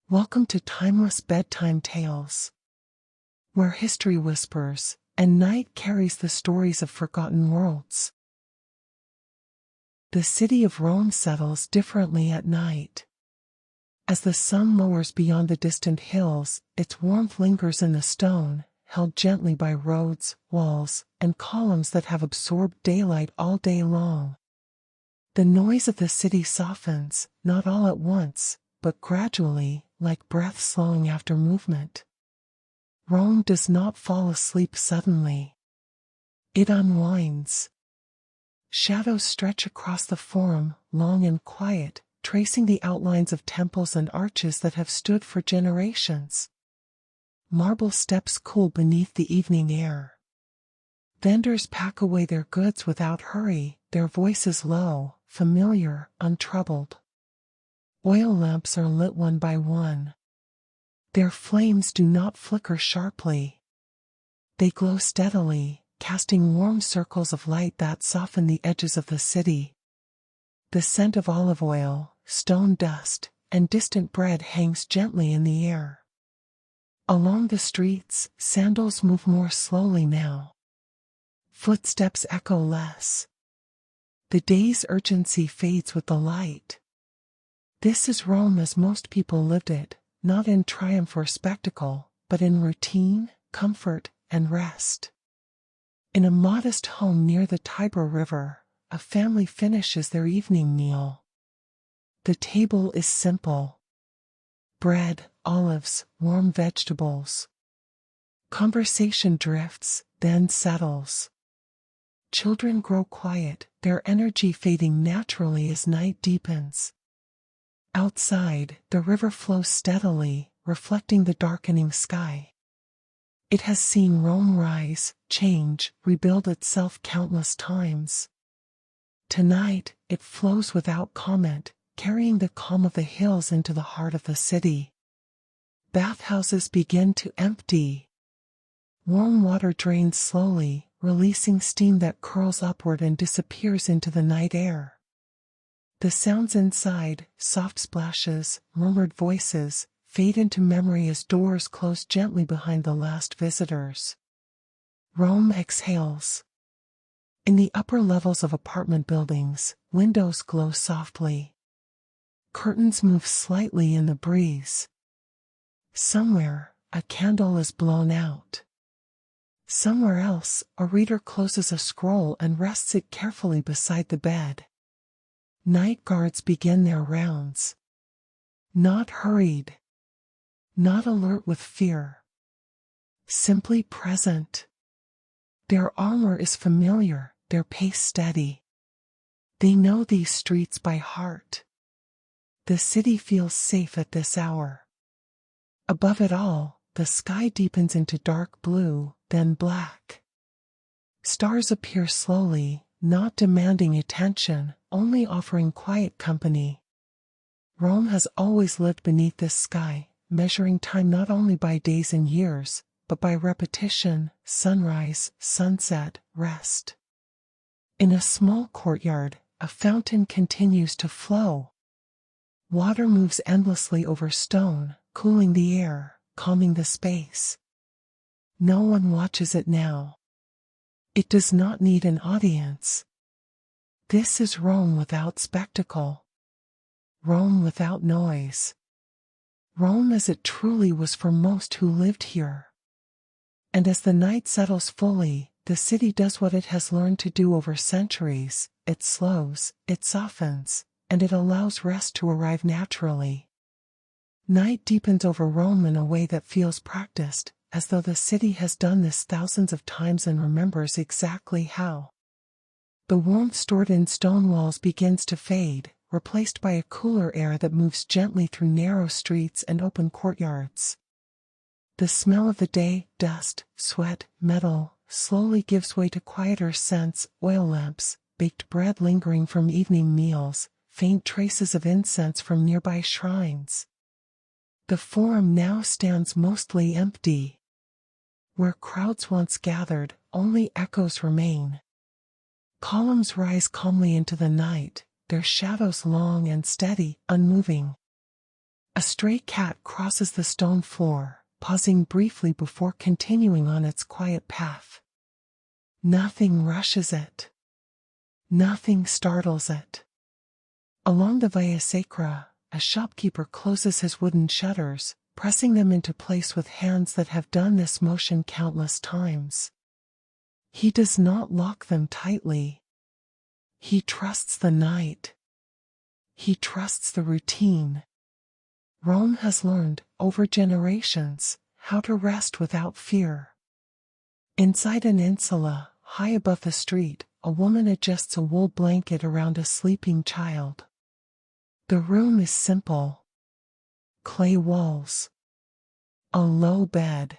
Welcome to timeless bedtime tales, where history whispers and night carries the stories of forgotten worlds. The city of Rome settles differently at night. As the sun lowers beyond the distant hills, its warmth lingers in the stone, held gently by roads, walls, and columns that have absorbed daylight all day long. The noise of the city softens, not all at once, but gradually, like breath slowing after movement. Rome does not fall asleep suddenly. It unwinds. Shadows stretch across the Forum, long and quiet, tracing the outlines of temples and arches that have stood for generations. Marble steps cool beneath the evening air. Vendors pack away their goods without hurry, their voices low, familiar, untroubled. Oil lamps are lit one by one. Their flames do not flicker sharply. They glow steadily, casting warm circles of light that soften the edges of the city. The scent of olive oil, stone dust, and distant bread hangs gently in the air. Along the streets, sandals move more slowly now. Footsteps echo less. The day's urgency fades with the light. This is Rome as most people lived it, not in triumph or spectacle, but in routine, comfort, and rest. In a modest home near the Tiber River, a family finishes their evening meal. The table is simple. Bread, olives, warm vegetables. Conversation drifts, then settles. Children grow quiet, their energy fading naturally as night deepens. Outside, the river flows steadily, reflecting the darkening sky. It has seen Rome rise, change, rebuild itself countless times. Tonight, it flows without comment, carrying the calm of the hills into the heart of the city. Bathhouses begin to empty. Warm water drains slowly, releasing steam that curls upward and disappears into the night air. The sounds inside, soft splashes, murmured voices, fade into memory as doors close gently behind the last visitors. Rome exhales. In the upper levels of apartment buildings, windows glow softly. Curtains move slightly in the breeze. Somewhere, a candle is blown out. Somewhere else, a reader closes a scroll and rests it carefully beside the bed. Night guards begin their rounds. Not hurried. Not alert with fear. Simply present. Their armor is familiar, their pace steady. They know these streets by heart. The city feels safe at this hour. Above it all, the sky deepens into dark blue, then black. Stars appear slowly, not demanding attention, only offering quiet company. Rome has always lived beneath this sky, measuring time not only by days and years, but by repetition, sunrise, sunset, rest. In a small courtyard, a fountain continues to flow. Water moves endlessly over stone, cooling the air, calming the space. No one watches it now. It does not need an audience. This is Rome without spectacle. Rome without noise. Rome as it truly was for most who lived here. And as the night settles fully, the city does what it has learned to do over centuries. It slows, it softens, and it allows rest to arrive naturally. Night deepens over Rome in a way that feels practiced, as though the city has done this thousands of times and remembers exactly how. The warmth stored in stone walls begins to fade, replaced by a cooler air that moves gently through narrow streets and open courtyards. The smell of the day, dust, sweat, metal, slowly gives way to quieter scents, oil lamps, baked bread lingering from evening meals, faint traces of incense from nearby shrines. The Forum now stands mostly empty. Where crowds once gathered, only echoes remain. Columns rise calmly into the night, their shadows long and steady, unmoving. A stray cat crosses the stone floor, pausing briefly before continuing on its quiet path. Nothing rushes it. Nothing startles it. Along the Via Sacra, a shopkeeper closes his wooden shutters, pressing them into place with hands that have done this motion countless times. He does not lock them tightly. He trusts the night. He trusts the routine. Rome has learned, over generations, how to rest without fear. Inside an insula, high above the street, a woman adjusts a wool blanket around a sleeping child. The room is simple. Clay walls. A low bed.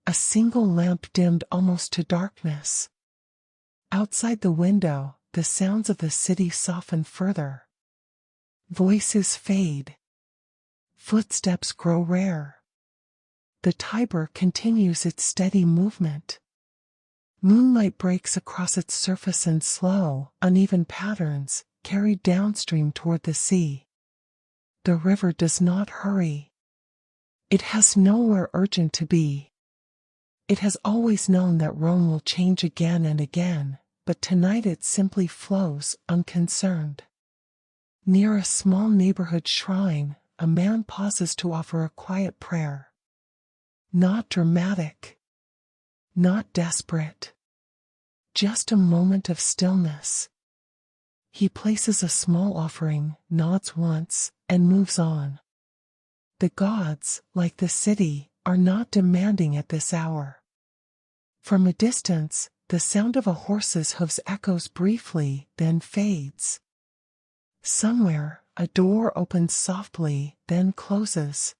A single lamp dimmed almost to darkness. Outside the window, the sounds of the city soften further. Voices fade. Footsteps grow rare. The Tiber continues its steady movement. Moonlight breaks across its surface in slow, uneven patterns, carried downstream toward the sea. The river does not hurry. It has nowhere urgent to be. It has always known that Rome will change again and again, but tonight it simply flows, unconcerned. Near a small neighborhood shrine, a man pauses to offer a quiet prayer. Not dramatic. Not desperate. Just a moment of stillness. He places a small offering, nods once, and moves on. The gods, like the city, are not demanding at this hour. From a distance, the sound of a horse's hooves echoes briefly, then fades. Somewhere, a door opens softly, then closes.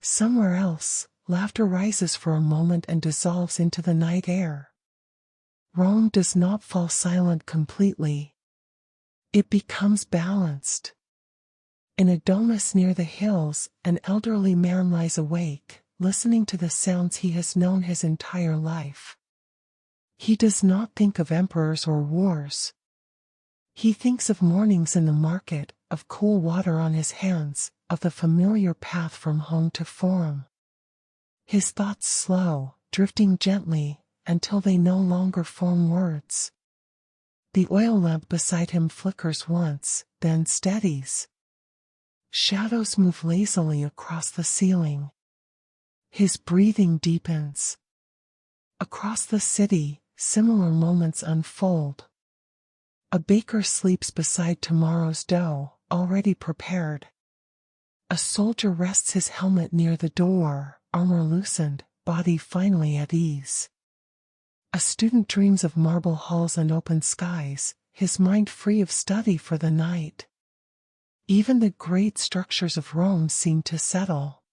Somewhere else, laughter rises for a moment and dissolves into the night air. Rome does not fall silent completely. It becomes balanced. In a domus near the hills, an elderly man lies awake, listening to the sounds he has known his entire life. He does not think of emperors or wars. He thinks of mornings in the market, of cool water on his hands, of the familiar path from home to forum. His thoughts slow, drifting gently, until they no longer form words. The oil lamp beside him flickers once, then steadies. Shadows move lazily across the ceiling. His breathing deepens. Across the city, similar moments unfold. A baker sleeps beside tomorrow's dough, already prepared. A soldier rests his helmet near the door, armor loosened, body finally at ease. A student dreams of marble halls and open skies, his mind free of study for the night. Even the great structures of Rome seem to settle.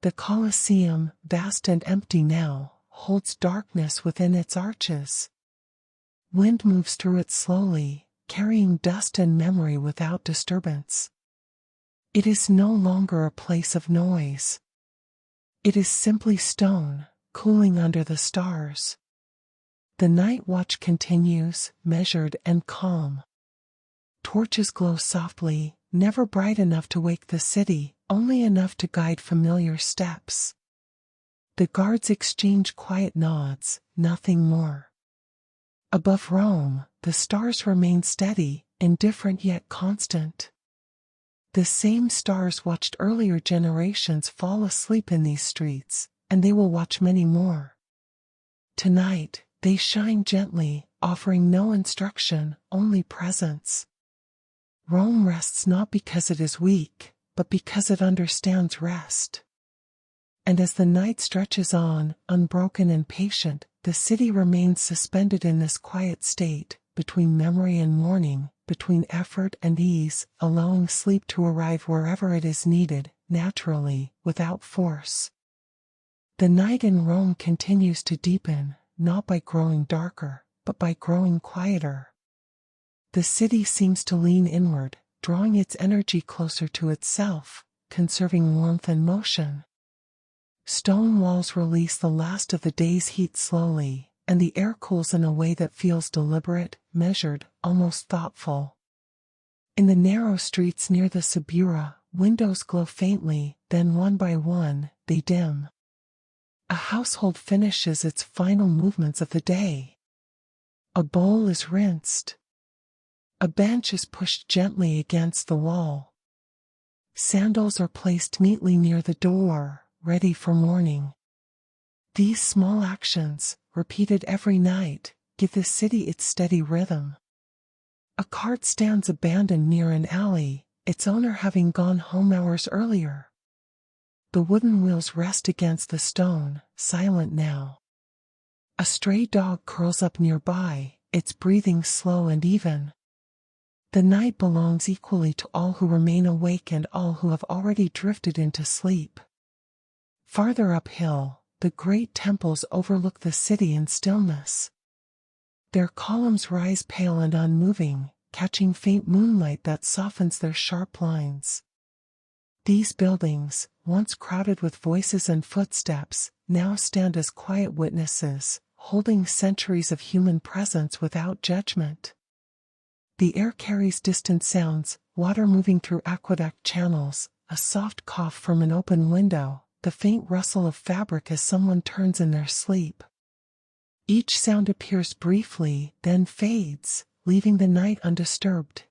The Colosseum, vast and empty now, holds darkness within its arches. Wind moves through it slowly, carrying dust and memory without disturbance. It is no longer a place of noise. It is simply stone, cooling under the stars. The night watch continues, measured and calm. Torches glow softly, never bright enough to wake the city, only enough to guide familiar steps. The guards exchange quiet nods, nothing more. Above Rome, the stars remain steady, indifferent yet constant. The same stars watched earlier generations fall asleep in these streets, and they will watch many more. Tonight, they shine gently, offering no instruction, only presence. Rome rests not because it is weak, but because it understands rest. And as the night stretches on, unbroken and patient, the city remains suspended in this quiet state, between memory and morning, between effort and ease, allowing sleep to arrive wherever it is needed, naturally, without force. The night in Rome continues to deepen, not by growing darker, but by growing quieter. The city seems to lean inward, drawing its energy closer to itself, conserving warmth and motion. Stone walls release the last of the day's heat slowly, and the air cools in a way that feels deliberate, measured, almost thoughtful. In the narrow streets near the Subura, Windows glow faintly, then one by one, they dim. A household finishes its final movements of the day. A bowl is rinsed. A bench is pushed gently against the wall. Sandals are placed neatly near the door, ready for morning. These small actions, repeated every night, give the city its steady rhythm. A cart stands abandoned near an alley, its owner having gone home hours earlier. The wooden wheels rest against the stone, silent now. A stray dog curls up nearby, its breathing slow and even. The night belongs equally to all who remain awake and all who have already drifted into sleep. Farther uphill, the great temples overlook the city in stillness. Their columns rise pale and unmoving, catching faint moonlight that softens their sharp lines. These buildings, once crowded with voices and footsteps, now stand as quiet witnesses, holding centuries of human presence without judgment. The air carries distant sounds, water moving through aqueduct channels, a soft cough from an open window, the faint rustle of fabric as someone turns in their sleep. Each sound appears briefly, then fades, leaving the night undisturbed.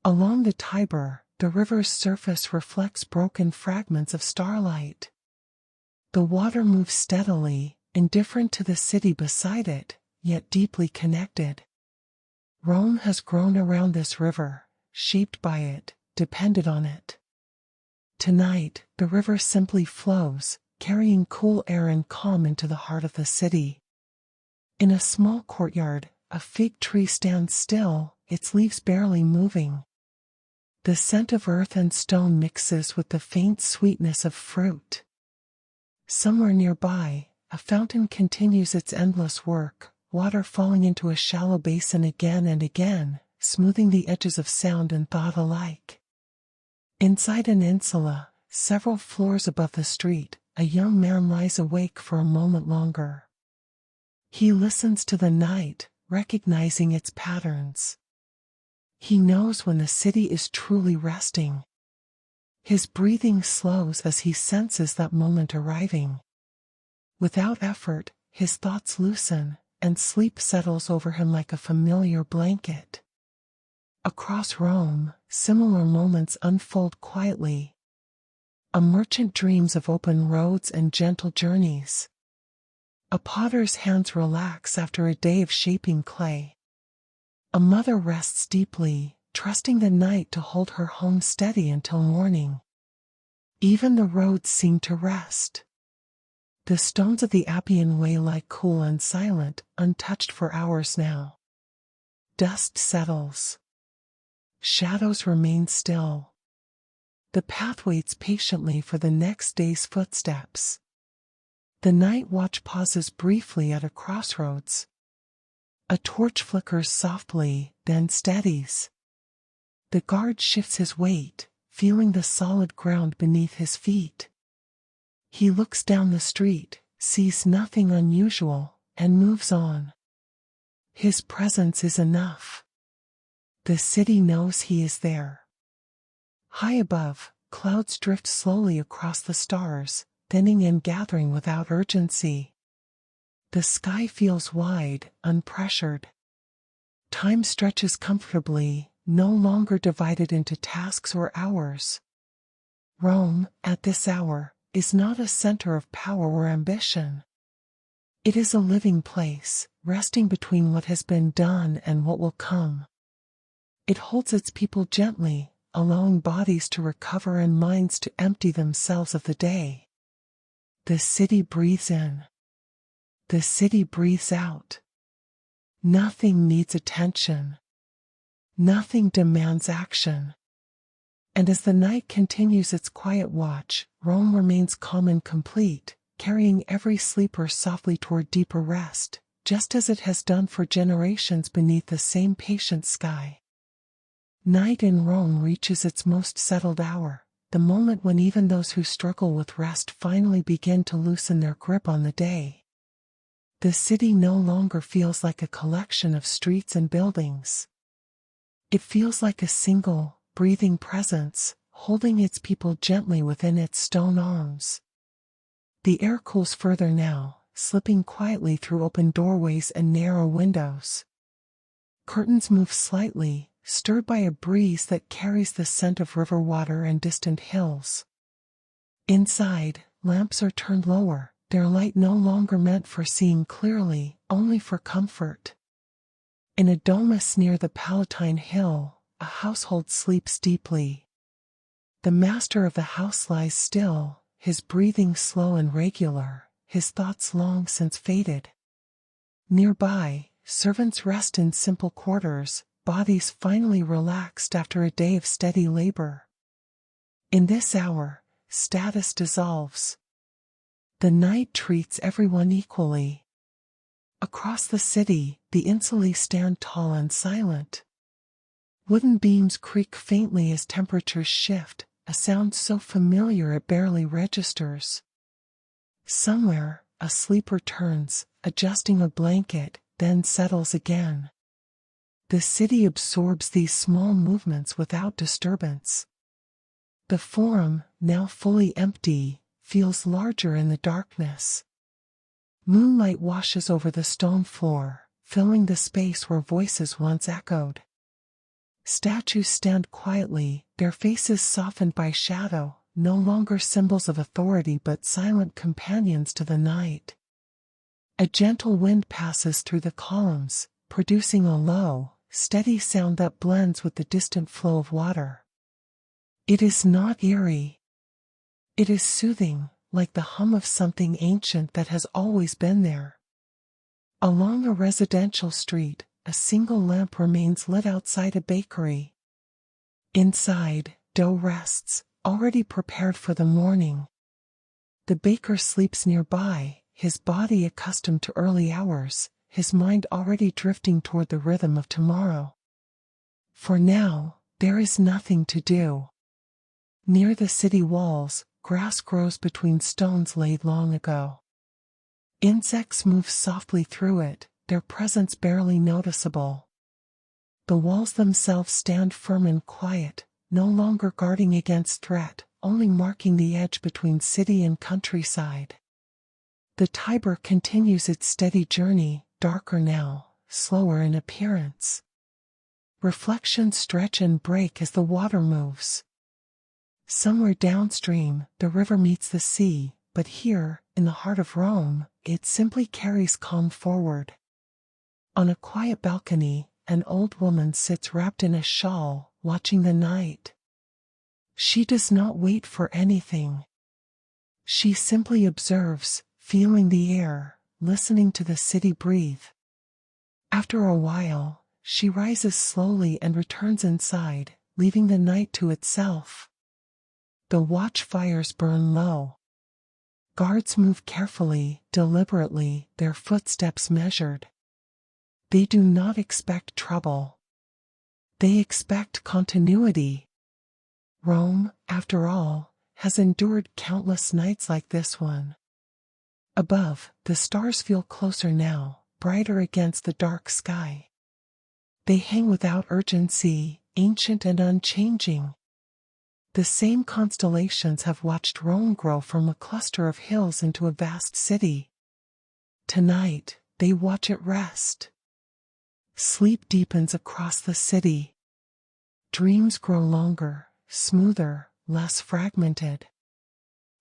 Along the Tiber, the river's surface reflects broken fragments of starlight. The water moves steadily, indifferent to the city beside it, yet deeply connected. Rome has grown around this river, shaped by it, depended on it. Tonight, the river simply flows, carrying cool air and calm into the heart of the city. In a small courtyard, a fig tree stands still, its leaves barely moving. The scent of earth and stone mixes with the faint sweetness of fruit. Somewhere nearby, a fountain continues its endless work, water falling into a shallow basin again and again, smoothing the edges of sound and thought alike. Inside an insula, several floors above the street, a young man lies awake for a moment longer. He listens to the night, recognizing its patterns. He knows when the city is truly resting. His breathing slows as he senses that moment arriving. Without effort, his thoughts loosen, and sleep settles over him like a familiar blanket. Across Rome, similar moments unfold quietly. A merchant dreams of open roads and gentle journeys. A potter's hands relax after a day of shaping clay. A mother rests deeply, trusting the night to hold her home steady until morning. Even the roads seem to rest. The stones of the Appian Way lie cool and silent, untouched for hours now. Dust settles. Shadows remain still. The path waits patiently for the next day's footsteps. The night watch pauses briefly at a crossroads. A torch flickers softly, then steadies. The guard shifts his weight, feeling the solid ground beneath his feet. He looks down the street, sees nothing unusual, and moves on. His presence is enough. The city knows he is there. High above, clouds drift slowly across the stars, thinning and gathering without urgency. The sky feels wide, unpressured. Time stretches comfortably, no longer divided into tasks or hours. Rome, at this hour, is not a center of power or ambition. It is a living place, resting between what has been done and what will come. It holds its people gently, allowing bodies to recover and minds to empty themselves of the day. The city breathes in. The city breathes out. Nothing needs attention. Nothing demands action. And as the night continues its quiet watch, Rome remains calm and complete, carrying every sleeper softly toward deeper rest, just as it has done for generations beneath the same patient sky. Night in Rome reaches its most settled hour, the moment when even those who struggle with rest finally begin to loosen their grip on the day. The city no longer feels like a collection of streets and buildings. It feels like a single, breathing presence, holding its people gently within its stone arms. The air cools further now, slipping quietly through open doorways and narrow windows. Curtains move slightly, stirred by a breeze that carries the scent of river water and distant hills. Inside, lamps are turned lower, their light no longer meant for seeing clearly, only for comfort. In a domus near the Palatine Hill, a household sleeps deeply. The master of the house lies still, his breathing slow and regular, his thoughts long since faded. Nearby, servants rest in simple quarters, bodies finally relaxed after a day of steady labor. In this hour, status dissolves. The night treats everyone equally. Across the city, the insulae stand tall and silent. Wooden beams creak faintly as temperatures shift, a sound so familiar it barely registers. Somewhere, a sleeper turns, adjusting a blanket, then settles again. The city absorbs these small movements without disturbance. The forum, now fully empty, feels larger in the darkness. Moonlight washes over the stone floor, filling the space where voices once echoed. Statues stand quietly, their faces softened by shadow, no longer symbols of authority but silent companions to the night. A gentle wind passes through the columns, producing a low, steady sound that blends with the distant flow of water. It is not eerie. It is soothing, like the hum of something ancient that has always been there. Along a residential street, a single lamp remains lit outside a bakery. Inside, dough rests, already prepared for the morning. The baker sleeps nearby, his body accustomed to early hours, his mind already drifting toward the rhythm of tomorrow. For now, there is nothing to do. Near the city walls, grass grows between stones laid long ago. Insects move softly through it, their presence barely noticeable. The walls themselves stand firm and quiet, no longer guarding against threat, only marking the edge between city and countryside. The Tiber continues its steady journey, darker now, slower in appearance. Reflections stretch and break as the water moves. Somewhere downstream, the river meets the sea, but here, in the heart of Rome, it simply carries calm forward. On a quiet balcony, an old woman sits wrapped in a shawl, watching the night. She does not wait for anything. She simply observes, feeling the air, listening to the city breathe. After a while, she rises slowly and returns inside, leaving the night to itself. The watchfires burn low. Guards move carefully, deliberately, their footsteps measured. They do not expect trouble. They expect continuity. Rome, after all, has endured countless nights like this one. Above, the stars feel closer now, brighter against the dark sky. They hang without urgency, ancient and unchanging. The same constellations have watched Rome grow from a cluster of hills into a vast city. Tonight, they watch it rest. Sleep deepens across the city. Dreams grow longer, smoother, less fragmented.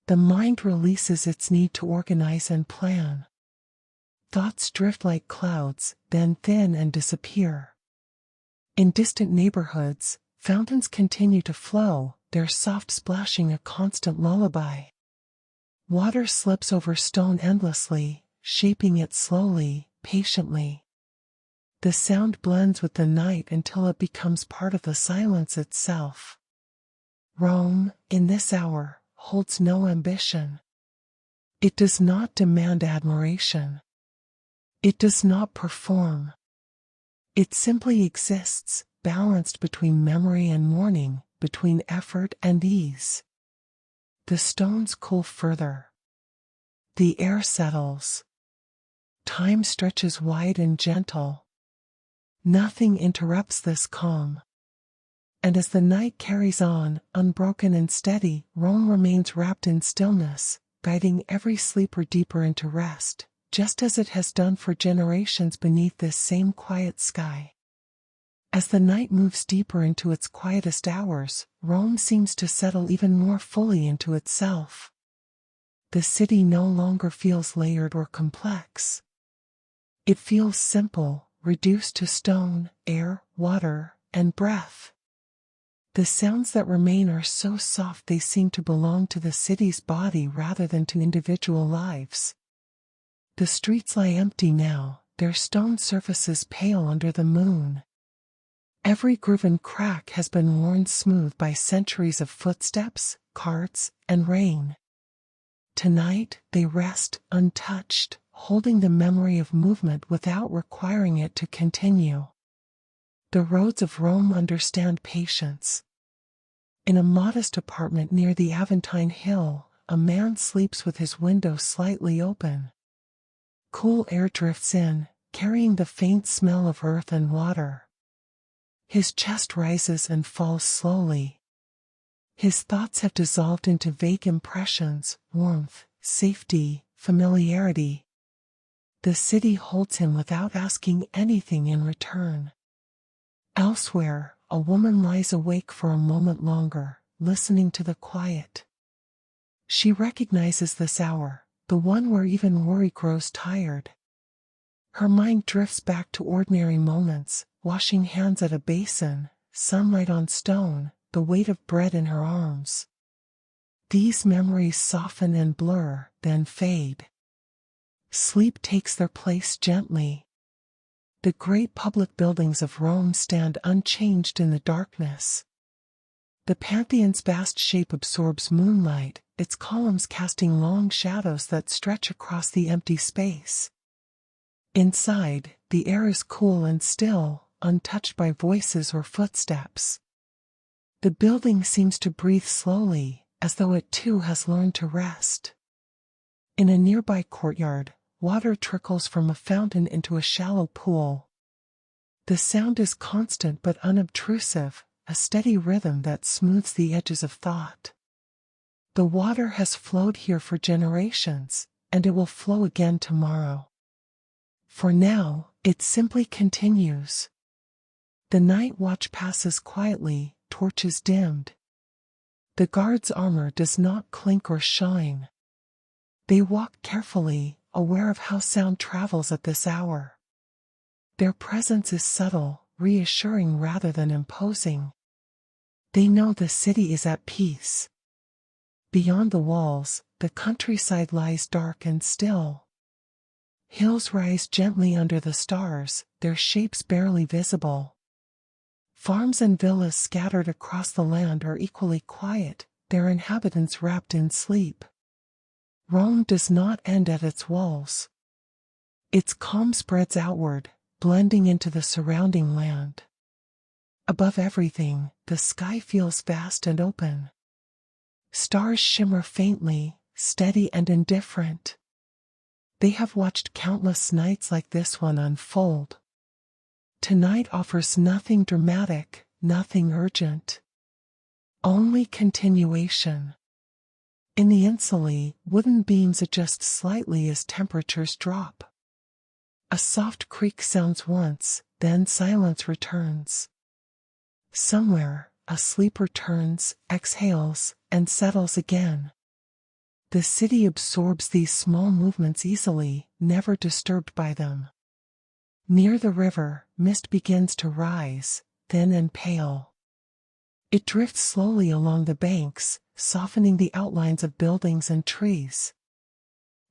The mind releases its need to organize and plan. Thoughts drift like clouds, then thin and disappear. In distant neighborhoods, fountains continue to flow, their soft splashing a constant lullaby. Water slips over stone endlessly, shaping it slowly, patiently. The sound blends with the night until it becomes part of the silence itself. Rome, in this hour, holds no ambition. It does not demand admiration. It does not perform. It simply exists, balanced between memory and mourning, between effort and ease. The stones cool further. The air settles. Time stretches wide and gentle. Nothing interrupts this calm. And as the night carries on, unbroken and steady, Rome remains wrapped in stillness, guiding every sleeper deeper into rest, just as it has done for generations beneath this same quiet sky. As the night moves deeper into its quietest hours, Rome seems to settle even more fully into itself. The city no longer feels layered or complex. It feels simple, reduced to stone, air, water, and breath. The sounds that remain are so soft they seem to belong to the city's body rather than to individual lives. The streets lie empty now, their stone surfaces pale under the moon. Every groove and crack has been worn smooth by centuries of footsteps, carts, and rain. Tonight, they rest, untouched, holding the memory of movement without requiring it to continue. The roads of Rome understand patience. In a modest apartment near the Aventine Hill, a man sleeps with his window slightly open. Cool air drifts in, carrying the faint smell of earth and water. His chest rises and falls slowly. His thoughts have dissolved into vague impressions, warmth, safety, familiarity. The city holds him without asking anything in return. Elsewhere, a woman lies awake for a moment longer, listening to the quiet. She recognizes this hour, the one where even worry grows tired. Her mind drifts back to ordinary moments, washing hands at a basin, sunlight on stone, the weight of bread in her arms. These memories soften and blur, then fade. Sleep takes their place gently. The great public buildings of Rome stand unchanged in the darkness. The Pantheon's vast shape absorbs moonlight, its columns casting long shadows that stretch across the empty space. Inside, the air is cool and still, untouched by voices or footsteps. The building seems to breathe slowly, as though it too has learned to rest. In a nearby courtyard, water trickles from a fountain into a shallow pool. The sound is constant but unobtrusive, a steady rhythm that smooths the edges of thought. The water has flowed here for generations, and it will flow again tomorrow. For now, it simply continues. The night watch passes quietly, torches dimmed. The guard's armor does not clink or shine. They walk carefully, aware of how sound travels at this hour. Their presence is subtle, reassuring rather than imposing. They know the city is at peace. Beyond the walls, the countryside lies dark and still. Hills rise gently under the stars, their shapes barely visible. Farms and villas scattered across the land are equally quiet, their inhabitants wrapped in sleep. Rome does not end at its walls. Its calm spreads outward, blending into the surrounding land. Above everything, the sky feels vast and open. Stars shimmer faintly, steady and indifferent. They have watched countless nights like this one unfold. Tonight offers nothing dramatic, nothing urgent. Only continuation. In the insulae, wooden beams adjust slightly as temperatures drop. A soft creak sounds once, then silence returns. Somewhere, a sleeper turns, exhales, and settles again. The city absorbs these small movements easily, never disturbed by them. Near the river, mist begins to rise, thin and pale. It drifts slowly along the banks, softening the outlines of buildings and trees.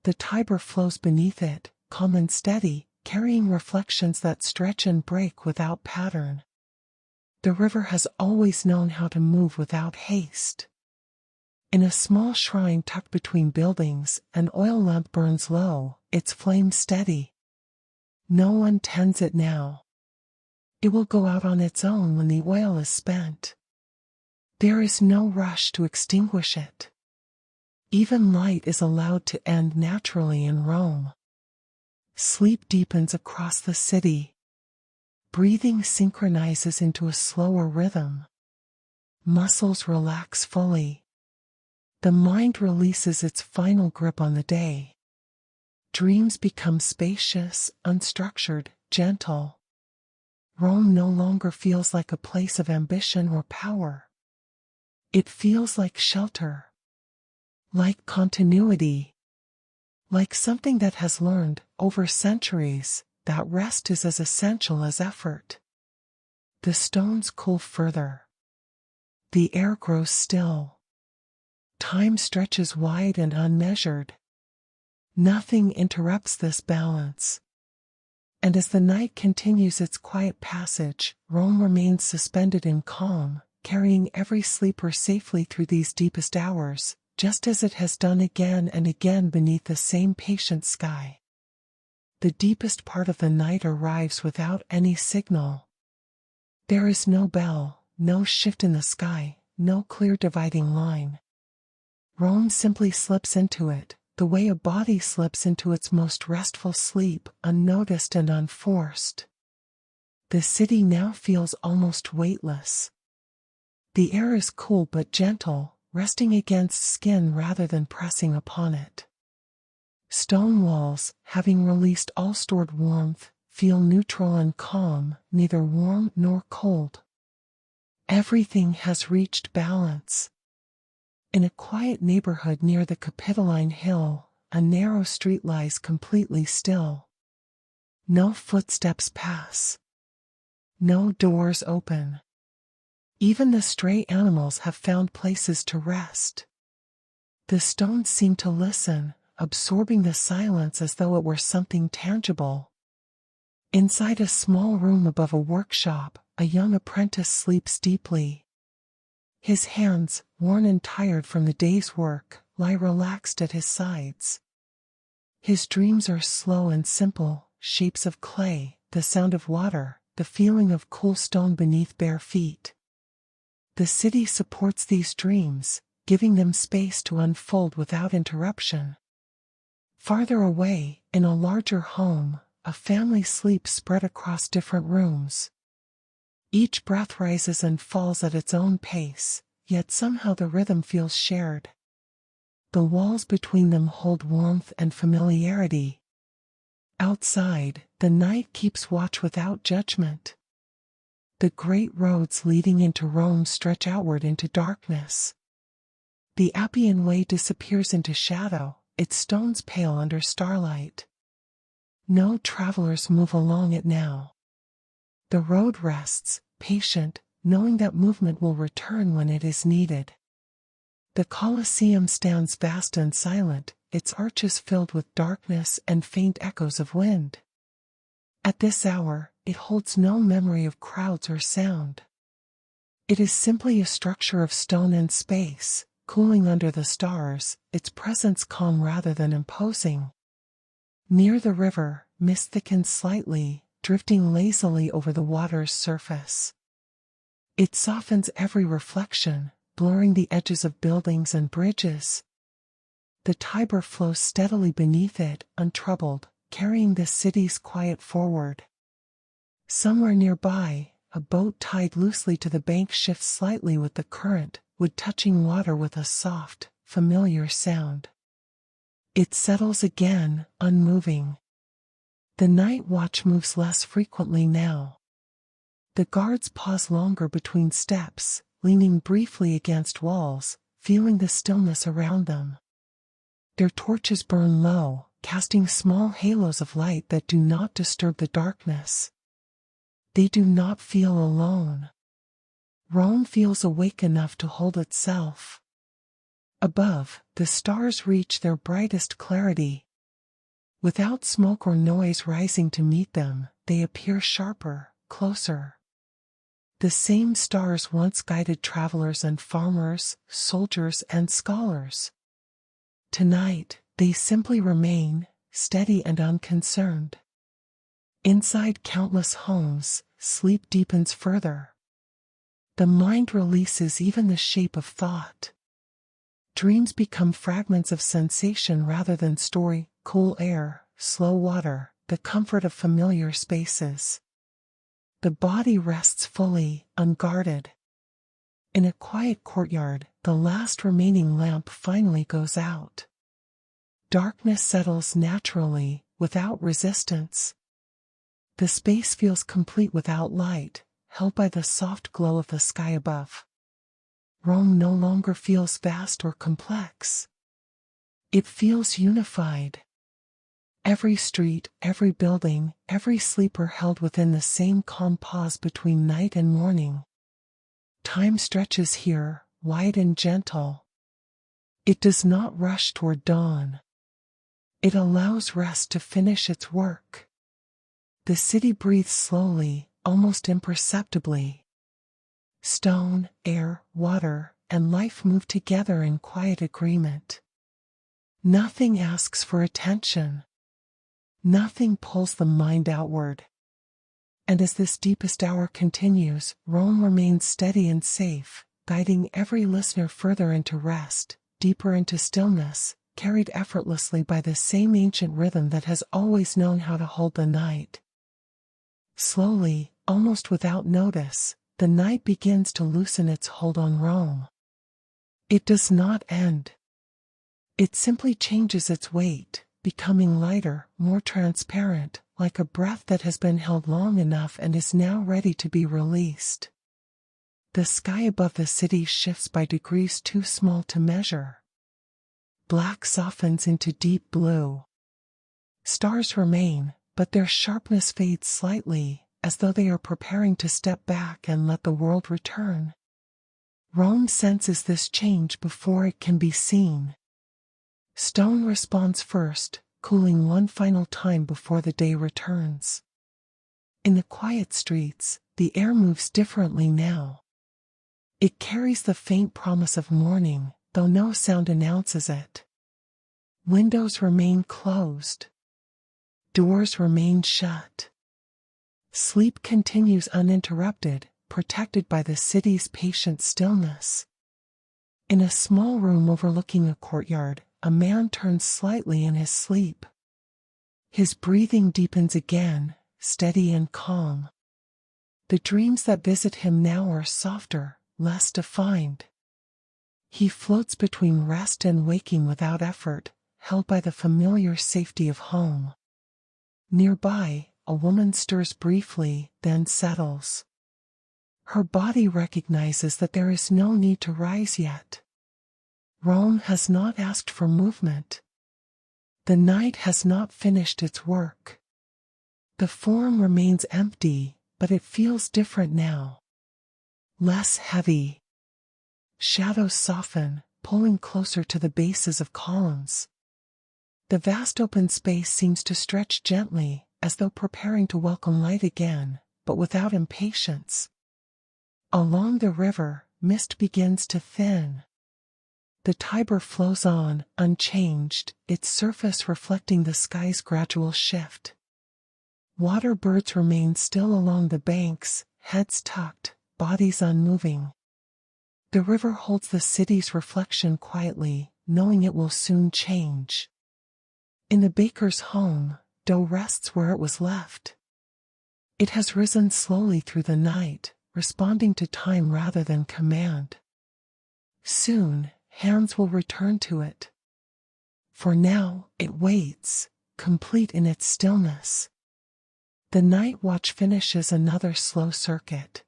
The Tiber flows beneath it, calm and steady, carrying reflections that stretch and break without pattern. The river has always known how to move without haste. In a small shrine tucked between buildings, an oil lamp burns low, its flame steady. No one tends it now. It will go out on its own when the oil is spent. There is no rush to extinguish it. Even light is allowed to end naturally in Rome. Sleep deepens across the city. Breathing synchronizes into a slower rhythm. muscles relax fully. The mind releases its final grip on the day. Dreams become spacious, unstructured, gentle. Rome no longer feels like a place of ambition or power. It feels like shelter, like continuity, like something that has learned, over centuries, that rest is as essential as effort. The stones cool further. The air grows still. Time stretches wide and unmeasured. Nothing interrupts this balance. And as the night continues its quiet passage, Rome remains suspended in calm, carrying every sleeper safely through these deepest hours, just as it has done again and again beneath the same patient sky. The deepest part of the night arrives without any signal. There is no bell, no shift in the sky, no clear dividing line. Rome simply slips into it, the way a body slips into its most restful sleep, unnoticed and unforced. The city now feels almost weightless. The air is cool but gentle, resting against skin rather than pressing upon it. Stone walls, having released all stored warmth, feel neutral and calm, neither warm nor cold. Everything has reached balance. In a quiet neighborhood near the Capitoline Hill, a narrow street lies completely still. No footsteps pass. No doors open. Even the stray animals have found places to rest. The stones seem to listen, absorbing the silence as though it were something tangible. Inside a small room above a workshop, a young apprentice sleeps deeply. His hands, worn and tired from the day's work, lie relaxed at his sides. His dreams are slow and simple, shapes of clay, the sound of water, the feeling of cool stone beneath bare feet. The city supports these dreams, giving them space to unfold without interruption. Farther away, in a larger home, a family sleeps spread across different rooms. Each breath rises and falls at its own pace, yet somehow the rhythm feels shared. The walls between them hold warmth and familiarity. Outside, the night keeps watch without judgment. The great roads leading into Rome stretch outward into darkness. The Appian Way disappears into shadow, its stones pale under starlight. No travelers move along it now. The road rests, patient, knowing that movement will return when it is needed. The Colosseum stands vast and silent, its arches filled with darkness and faint echoes of wind. At this hour, it holds no memory of crowds or sound. It is simply a structure of stone and space, cooling under the stars, its presence calm rather than imposing. Near the river, mist thickens slightly, drifting lazily over the water's surface. It softens every reflection, blurring the edges of buildings and bridges. The Tiber flows steadily beneath it, untroubled, carrying the city's quiet forward. Somewhere nearby, a boat tied loosely to the bank shifts slightly with the current, wood touching water with a soft, familiar sound. It settles again, unmoving. The night watch moves less frequently now. The guards pause longer between steps, leaning briefly against walls, feeling the stillness around them. Their torches burn low, casting small halos of light that do not disturb the darkness. They do not feel alone. Rome feels awake enough to hold itself. Above, the stars reach their brightest clarity. Without smoke or noise rising to meet them, they appear sharper, closer. The same stars once guided travelers and farmers, soldiers and scholars. Tonight, they simply remain, steady and unconcerned. Inside countless homes, sleep deepens further. The mind releases even the shape of thought. Dreams become fragments of sensation rather than story, cool air, slow water, the comfort of familiar spaces. The body rests fully, unguarded. In a quiet courtyard, the last remaining lamp finally goes out. Darkness settles naturally, without resistance. The space feels complete without light, held by the soft glow of the sky above. Rome no longer feels vast or complex. It feels unified. Every street, every building, every sleeper held within the same calm pause between night and morning. Time stretches here, wide and gentle. It does not rush toward dawn. It allows rest to finish its work. The city breathes slowly, almost imperceptibly. Stone, air, water, and life move together in quiet agreement. Nothing asks for attention. Nothing pulls the mind outward. And as this deepest hour continues, Rome remains steady and safe, guiding every listener further into rest, deeper into stillness, carried effortlessly by the same ancient rhythm that has always known how to hold the night. Slowly, almost without notice, the night begins to loosen its hold on Rome. It does not end. It simply changes its weight, becoming lighter, more transparent, like a breath that has been held long enough and is now ready to be released. The sky above the city shifts by degrees too small to measure. Black softens into deep blue. Stars remain, but their sharpness fades slightly, as though they are preparing to step back and let the world return. Rome senses this change before it can be seen. Stone responds first, cooling one final time before the day returns. In the quiet streets, the air moves differently now. It carries the faint promise of morning, though no sound announces it. Windows remain closed. Doors remain shut. Sleep continues uninterrupted, protected by the city's patient stillness. In a small room overlooking a courtyard, a man turns slightly in his sleep. His breathing deepens again, steady and calm. The dreams that visit him now are softer, less defined. He floats between rest and waking without effort, held by the familiar safety of home. Nearby, a woman stirs briefly, then settles. Her body recognizes that there is no need to rise yet. Rome has not asked for movement. The night has not finished its work. The form remains empty, but it feels different now. Less heavy. Shadows soften, pulling closer to the bases of columns. The vast open space seems to stretch gently, as though preparing to welcome light again, but without impatience. Along the river, mist begins to thin. The Tiber flows on, unchanged, its surface reflecting the sky's gradual shift. Water birds remain still along the banks, heads tucked, bodies unmoving. The river holds the city's reflection quietly, knowing it will soon change. In the baker's home, dough rests where it was left. It has risen slowly through the night, responding to time rather than command. Soon, hands will return to it. For now, it waits, complete in its stillness. The night watch finishes another slow circuit.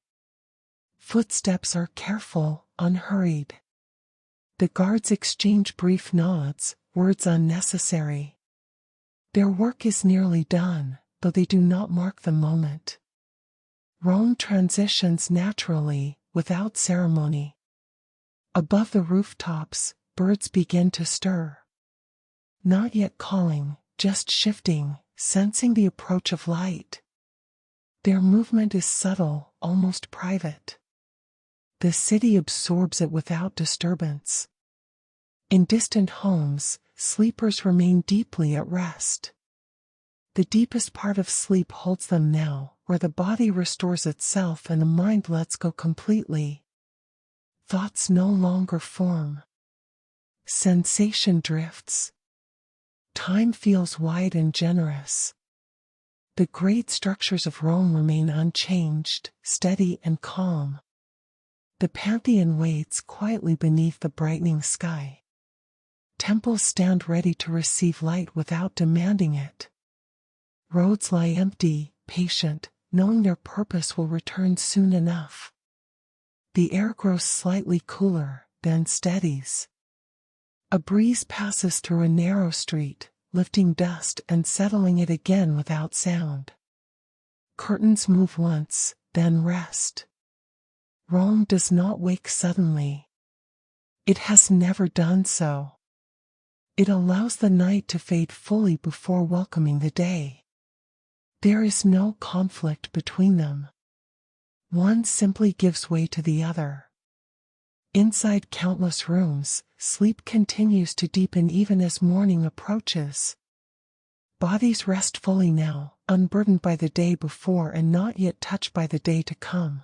Footsteps are careful, unhurried. The guards exchange brief nods, words unnecessary. Their work is nearly done, though they do not mark the moment. Rome transitions naturally, without ceremony. Above the rooftops, birds begin to stir. Not yet calling, just shifting, sensing the approach of light. Their movement is subtle, almost private. The city absorbs it without disturbance. In distant homes, sleepers remain deeply at rest. The deepest part of sleep holds them now, where the body restores itself and the mind lets go completely. Thoughts no longer form. Sensation drifts. Time feels wide and generous. The great structures of Rome remain unchanged, steady and calm. The Pantheon waits quietly beneath the brightening sky. Temples stand ready to receive light without demanding it. Roads lie empty, patient, knowing their purpose will return soon enough. The air grows slightly cooler, then steadies. A breeze passes through a narrow street, lifting dust and settling it again without sound. Curtains move once, then rest. Rome does not wake suddenly. It has never done so. It allows the night to fade fully before welcoming the day. There is no conflict between them. One simply gives way to the other. Inside countless rooms, sleep continues to deepen even as morning approaches. Bodies rest fully now, unburdened by the day before and not yet touched by the day to come.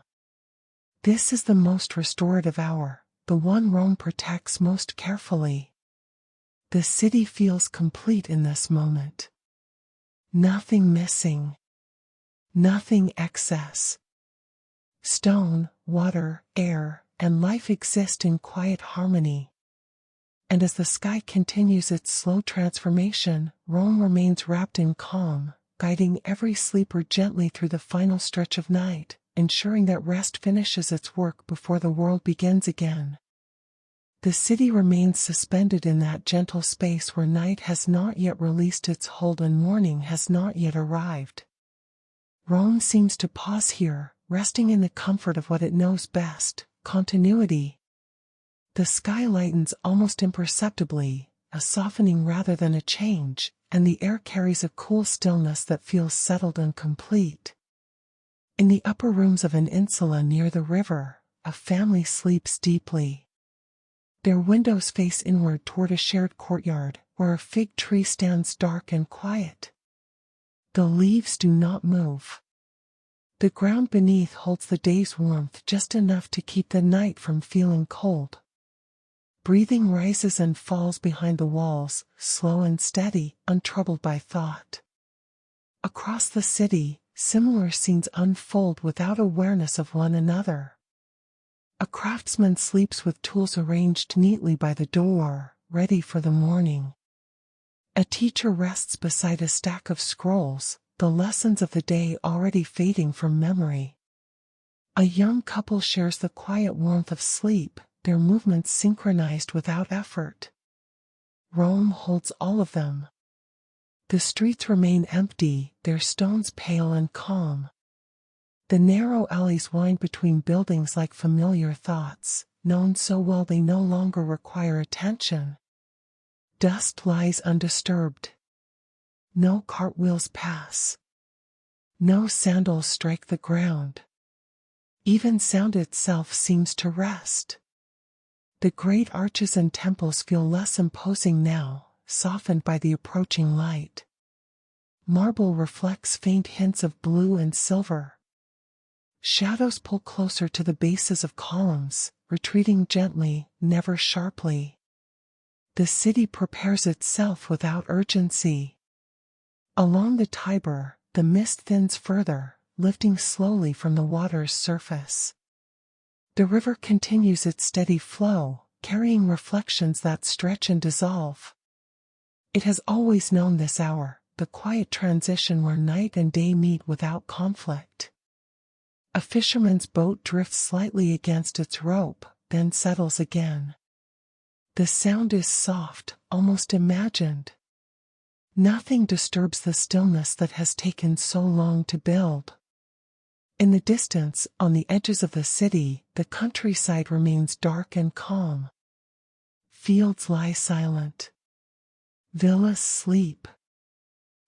This is the most restorative hour, the one Rome protects most carefully. The city feels complete in this moment. Nothing missing. Nothing excess. Stone, water, air, and life exist in quiet harmony. And as the sky continues its slow transformation, Rome remains wrapped in calm, guiding every sleeper gently through the final stretch of night, ensuring that rest finishes its work before the world begins again. The city remains suspended in that gentle space where night has not yet released its hold and morning has not yet arrived. Rome seems to pause here, resting in the comfort of what it knows best, continuity. The sky lightens almost imperceptibly, a softening rather than a change, and the air carries a cool stillness that feels settled and complete. In the upper rooms of an insula near the river, a family sleeps deeply. Their windows face inward toward a shared courtyard, where a fig tree stands dark and quiet. The leaves do not move. The ground beneath holds the day's warmth just enough to keep the night from feeling cold. Breathing rises and falls behind the walls, slow and steady, untroubled by thought. Across the city, similar scenes unfold without awareness of one another. A craftsman sleeps with tools arranged neatly by the door, ready for the morning. A teacher rests beside a stack of scrolls, the lessons of the day already fading from memory. A young couple shares the quiet warmth of sleep, their movements synchronized without effort. Rome holds all of them. The streets remain empty, their stones pale and calm. The narrow alleys wind between buildings like familiar thoughts, known so well they no longer require attention. Dust lies undisturbed. No cartwheels pass. No sandals strike the ground. Even sound itself seems to rest. The great arches and temples feel less imposing now, softened by the approaching light. Marble reflects faint hints of blue and silver. Shadows pull closer to the bases of columns, retreating gently, never sharply. The city prepares itself without urgency. Along the Tiber, the mist thins further, lifting slowly from the water's surface. The river continues its steady flow, carrying reflections that stretch and dissolve. It has always known this hour, the quiet transition where night and day meet without conflict. A fisherman's boat drifts slightly against its rope, then settles again. The sound is soft, almost imagined. Nothing disturbs the stillness that has taken so long to build. In the distance, on the edges of the city, the countryside remains dark and calm. Fields lie silent. Villas sleep.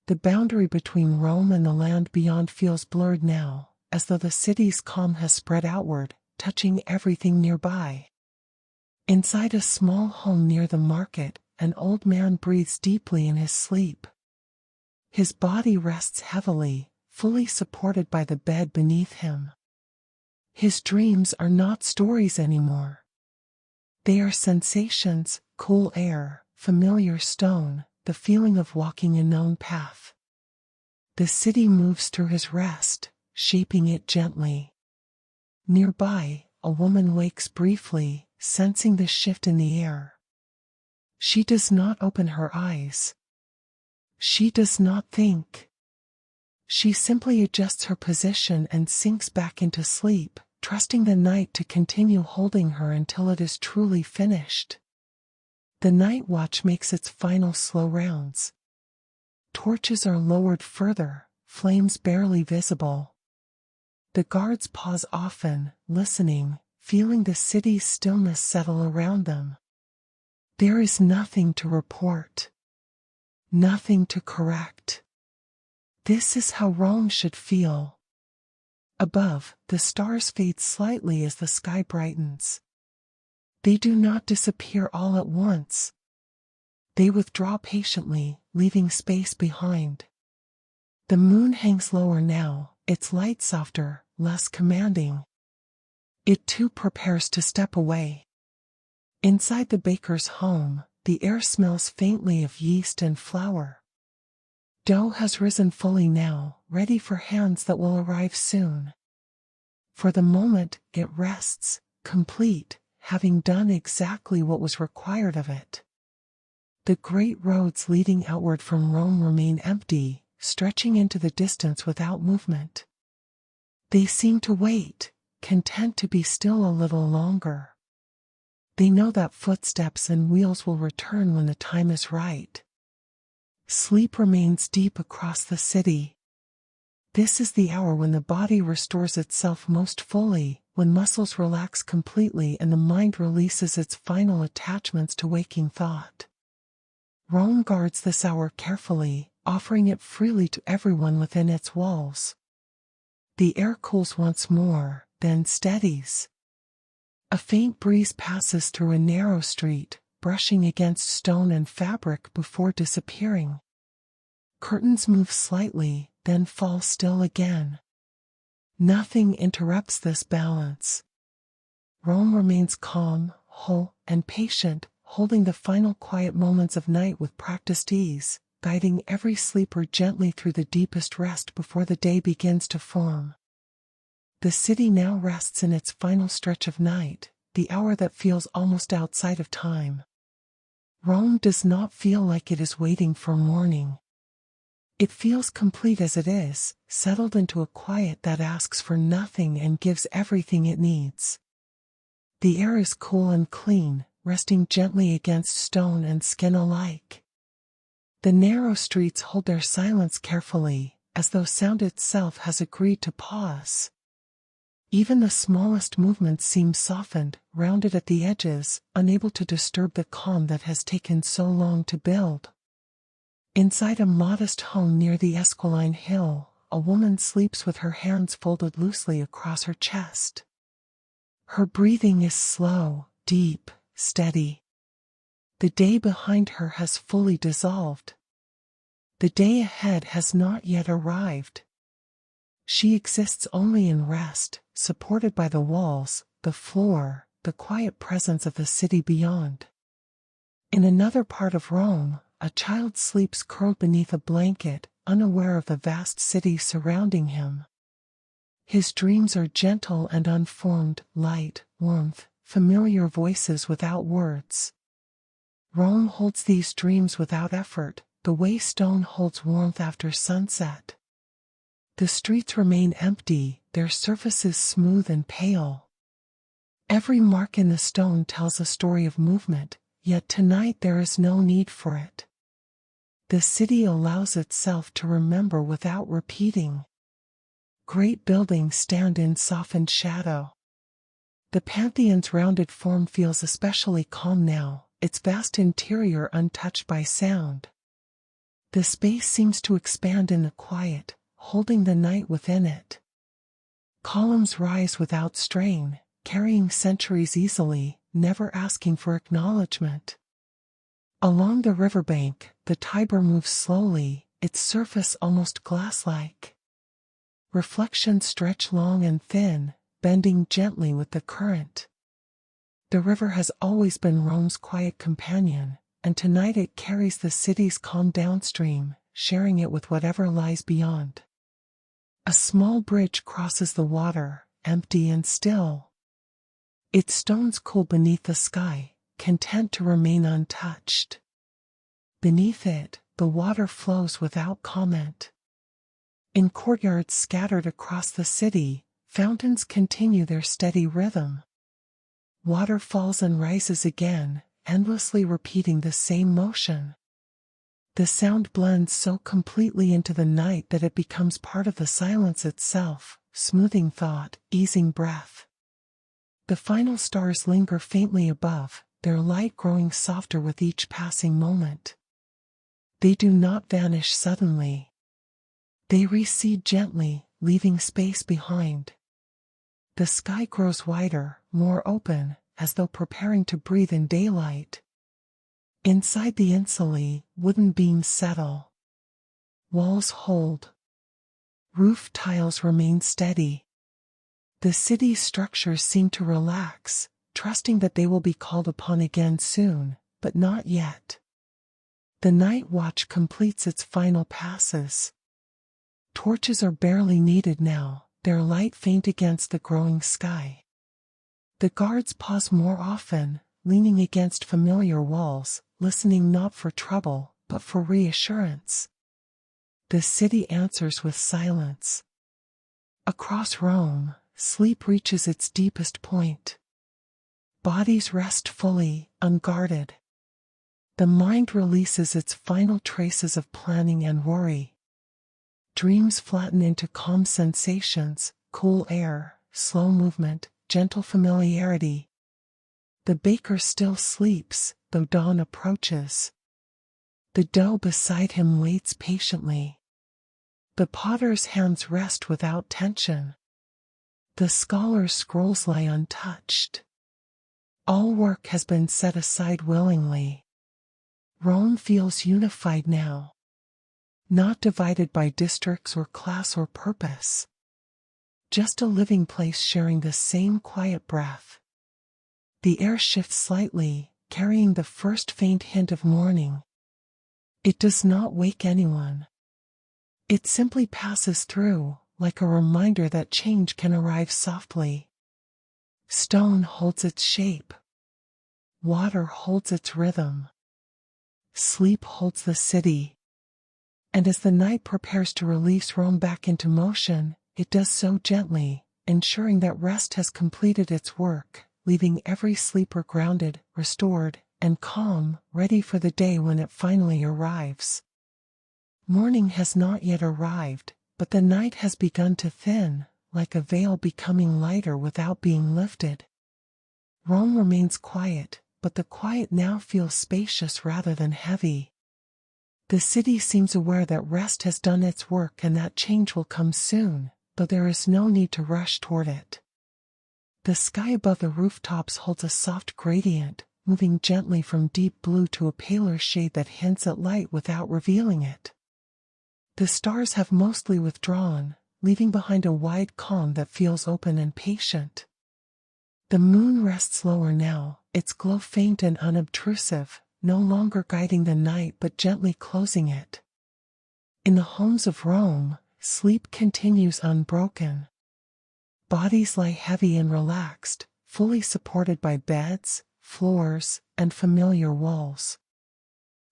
The boundary between Rome and the land beyond feels blurred now, as though the city's calm has spread outward, touching everything nearby. Inside a small home near the market, an old man breathes deeply in his sleep. His body rests heavily, fully supported by the bed beneath him. His dreams are not stories anymore. They are sensations, cool air, familiar stone, the feeling of walking a known path. The city moves through his rest, shaping it gently. Nearby, a woman wakes briefly, sensing the shift in the air. She does not open her eyes. She does not think. She simply adjusts her position and sinks back into sleep, trusting the night to continue holding her until it is truly finished. The night watch makes its final slow rounds. Torches are lowered further, flames barely visible. The guards pause often, listening, feeling the city's stillness settle around them. There is nothing to report. Nothing to correct. This is how Rome should feel. Above, the stars fade slightly as the sky brightens. They do not disappear all at once. They withdraw patiently, leaving space behind. The moon hangs lower now, its light softer, less commanding. It too prepares to step away. Inside the baker's home, the air smells faintly of yeast and flour. Dough has risen fully now, ready for hands that will arrive soon. For the moment, it rests, complete, having done exactly what was required of it. The great roads leading outward from Rome remain empty, stretching into the distance without movement. They seem to wait, content to be still a little longer. They know that footsteps and wheels will return when the time is right. Sleep remains deep across the city. This is the hour when the body restores itself most fully, when muscles relax completely and the mind releases its final attachments to waking thought. Rome guards this hour carefully, offering it freely to everyone within its walls. The air cools once more, then steadies. A faint breeze passes through a narrow street, brushing against stone and fabric before disappearing. Curtains move slightly, then fall still again. Nothing interrupts this balance. Rome remains calm, whole, and patient, holding the final quiet moments of night with practiced ease, guiding every sleeper gently through the deepest rest before the day begins to form. The city now rests in its final stretch of night, the hour that feels almost outside of time. Rome does not feel like it is waiting for morning. It feels complete as it is, settled into a quiet that asks for nothing and gives everything it needs. The air is cool and clean, resting gently against stone and skin alike. The narrow streets hold their silence carefully, as though sound itself has agreed to pause. Even the smallest movements seem softened, rounded at the edges, unable to disturb the calm that has taken so long to build. Inside a modest home near the Esquiline Hill, a woman sleeps with her hands folded loosely across her chest. Her breathing is slow, deep, steady. The day behind her has fully dissolved. The day ahead has not yet arrived. She exists only in rest, supported by the walls, the floor, the quiet presence of the city beyond. In another part of Rome, a child sleeps curled beneath a blanket, unaware of the vast city surrounding him. His dreams are gentle and unformed, light, warmth, familiar voices without words. Rome holds these dreams without effort, the way stone holds warmth after sunset. The streets remain empty, their surfaces smooth and pale. Every mark in the stone tells a story of movement, yet tonight there is no need for it. The city allows itself to remember without repeating. Great buildings stand in softened shadow. The Pantheon's rounded form feels especially calm now, its vast interior untouched by sound. The space seems to expand in the quiet, holding the night within it. Columns rise without strain, carrying centuries easily, never asking for acknowledgement. Along the riverbank, the Tiber moves slowly, its surface almost glass-like. Reflections stretch long and thin, bending gently with the current. The river has always been Rome's quiet companion, and tonight it carries the city's calm downstream, sharing it with whatever lies beyond. A small bridge crosses the water, empty and still. Its stones cool beneath the sky, content to remain untouched. Beneath it, the water flows without comment. In courtyards scattered across the city, fountains continue their steady rhythm. Water falls and rises again, endlessly repeating the same motion. The sound blends so completely into the night that it becomes part of the silence itself, smoothing thought, easing breath. The final stars linger faintly above, their light growing softer with each passing moment. They do not vanish suddenly. They recede gently, leaving space behind. The sky grows wider, more open, as though preparing to breathe in daylight. Inside the insulae, wooden beams settle. Walls hold. Roof tiles remain steady. The city's structures seem to relax, trusting that they will be called upon again soon, but not yet. The night watch completes its final passes. Torches are barely needed now, their light faint against the growing sky. The guards pause more often, leaning against familiar walls, listening not for trouble, but for reassurance. The city answers with silence. Across Rome, sleep reaches its deepest point. Bodies rest fully, unguarded. The mind releases its final traces of planning and worry. Dreams flatten into calm sensations, cool air, slow movement, gentle familiarity. The baker still sleeps, though dawn approaches. The dough beside him waits patiently. The potter's hands rest without tension. The scholar's scrolls lie untouched. All work has been set aside willingly. Rome feels unified now, not divided by districts or class or purpose. Just a living place sharing the same quiet breath. The air shifts slightly, carrying the first faint hint of morning. It does not wake anyone. It simply passes through, like a reminder that change can arrive softly. Stone holds its shape. Water holds its rhythm. Sleep holds the city. And as the night prepares to release Rome back into motion, it does so gently, ensuring that rest has completed its work, leaving every sleeper grounded, restored, and calm, ready for the day when it finally arrives. Morning has not yet arrived, but the night has begun to thin, like a veil becoming lighter without being lifted. Rome remains quiet, but the quiet now feels spacious rather than heavy. The city seems aware that rest has done its work and that change will come soon, though there is no need to rush toward it. The sky above the rooftops holds a soft gradient, moving gently from deep blue to a paler shade that hints at light without revealing it. The stars have mostly withdrawn, leaving behind a wide calm that feels open and patient. The moon rests lower now, its glow faint and unobtrusive, no longer guiding the night but gently closing it. In the homes of Rome, sleep continues unbroken. Bodies lie heavy and relaxed, fully supported by beds, floors, and familiar walls.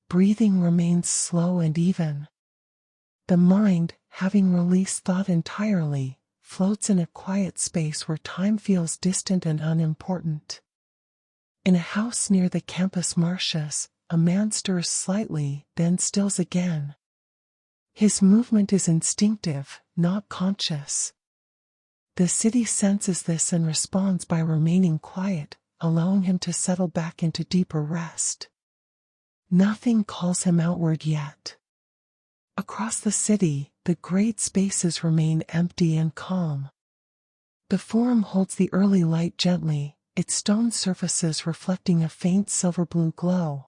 Breathing remains slow and even. The mind, having released thought entirely, floats in a quiet space where time feels distant and unimportant. In a house near the Campus Martius, a man stirs slightly, then stills again. His movement is instinctive, not conscious. The city senses this and responds by remaining quiet, allowing him to settle back into deeper rest. Nothing calls him outward yet. Across the city, the great spaces remain empty and calm. The Forum holds the early light gently, its stone surfaces reflecting a faint silver-blue glow.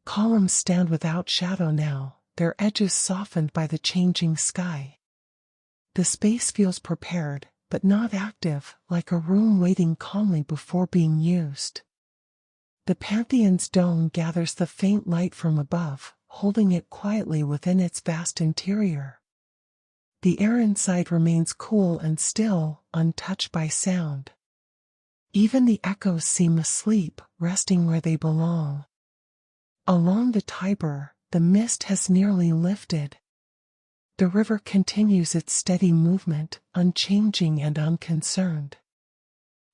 Columns stand without shadow now, their edges softened by the changing sky. The space feels prepared, but not active, like a room waiting calmly before being used. The Pantheon's dome gathers the faint light from above, holding it quietly within its vast interior. The air inside remains cool and still, untouched by sound. Even the echoes seem asleep, resting where they belong. Along the Tiber, the mist has nearly lifted. The river continues its steady movement, unchanging and unconcerned.